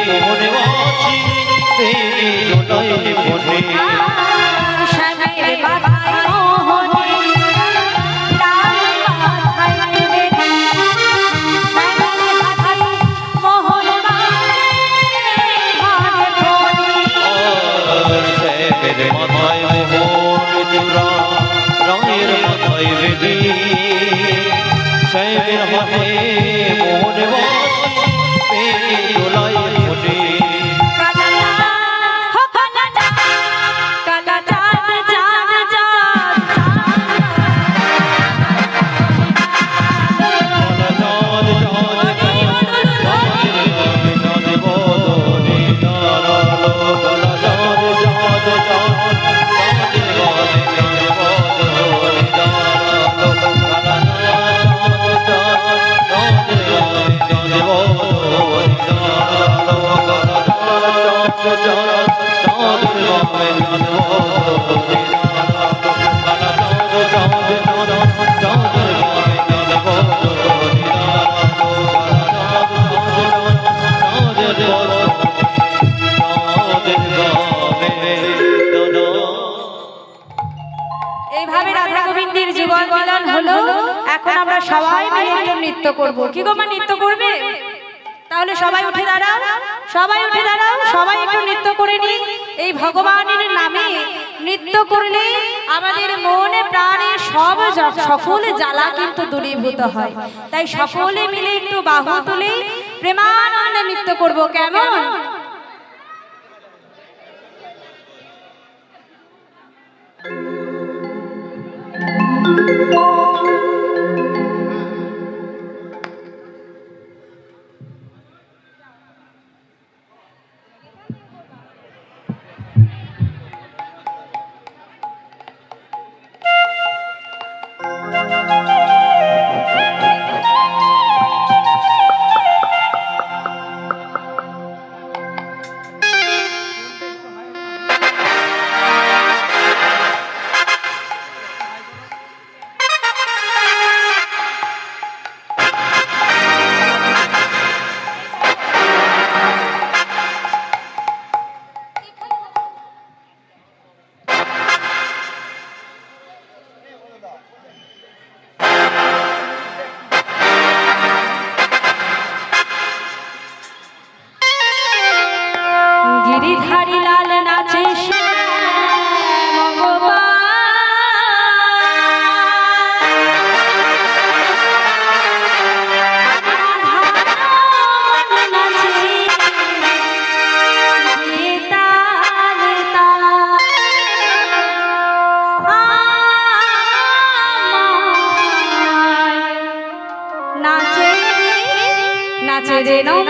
মোহনে বাসি প্রেমে দোলায় বনে শ্যামের মাথায় মোহনে লাল মাথায় বেনি শ্যামের মাথায় মোহন ভাগে ধনি শ্যামের মাথায় মোহন চূড়া রায়ের মাথায় বেনি শ্যামের হাতে মোহনে বাসি প্রেমে দোলায় বনে কালা চাঁদ চাঁদ চাঁদ এইভাবে রাধা গোবিন্দের যুগল মিলন হলো। এখন আমরা সবাই মিলে একটু নৃত্য করব। কি গো মা, নৃত্য করবে? তাহলে সবাই উঠে দাঁড়াও, সবাই উঠে দাঁড়াও, সবাই একটু নৃত্য করে নি। এই ভগবানের নামে নৃত্য করলে আমাদের মনে প্রাণে সব সকল জ্বালা কিন্তু দূরীভূত হয়। তাই সকলে মিলে একটু বাহু তুলে প্রেমানন্দে নৃত্য করব, কেমন? গিরিধারী লাল নাচে শ্যাম গোপাল, নাচে গিয়ে তালে তাল। নাচে নাচে রে নম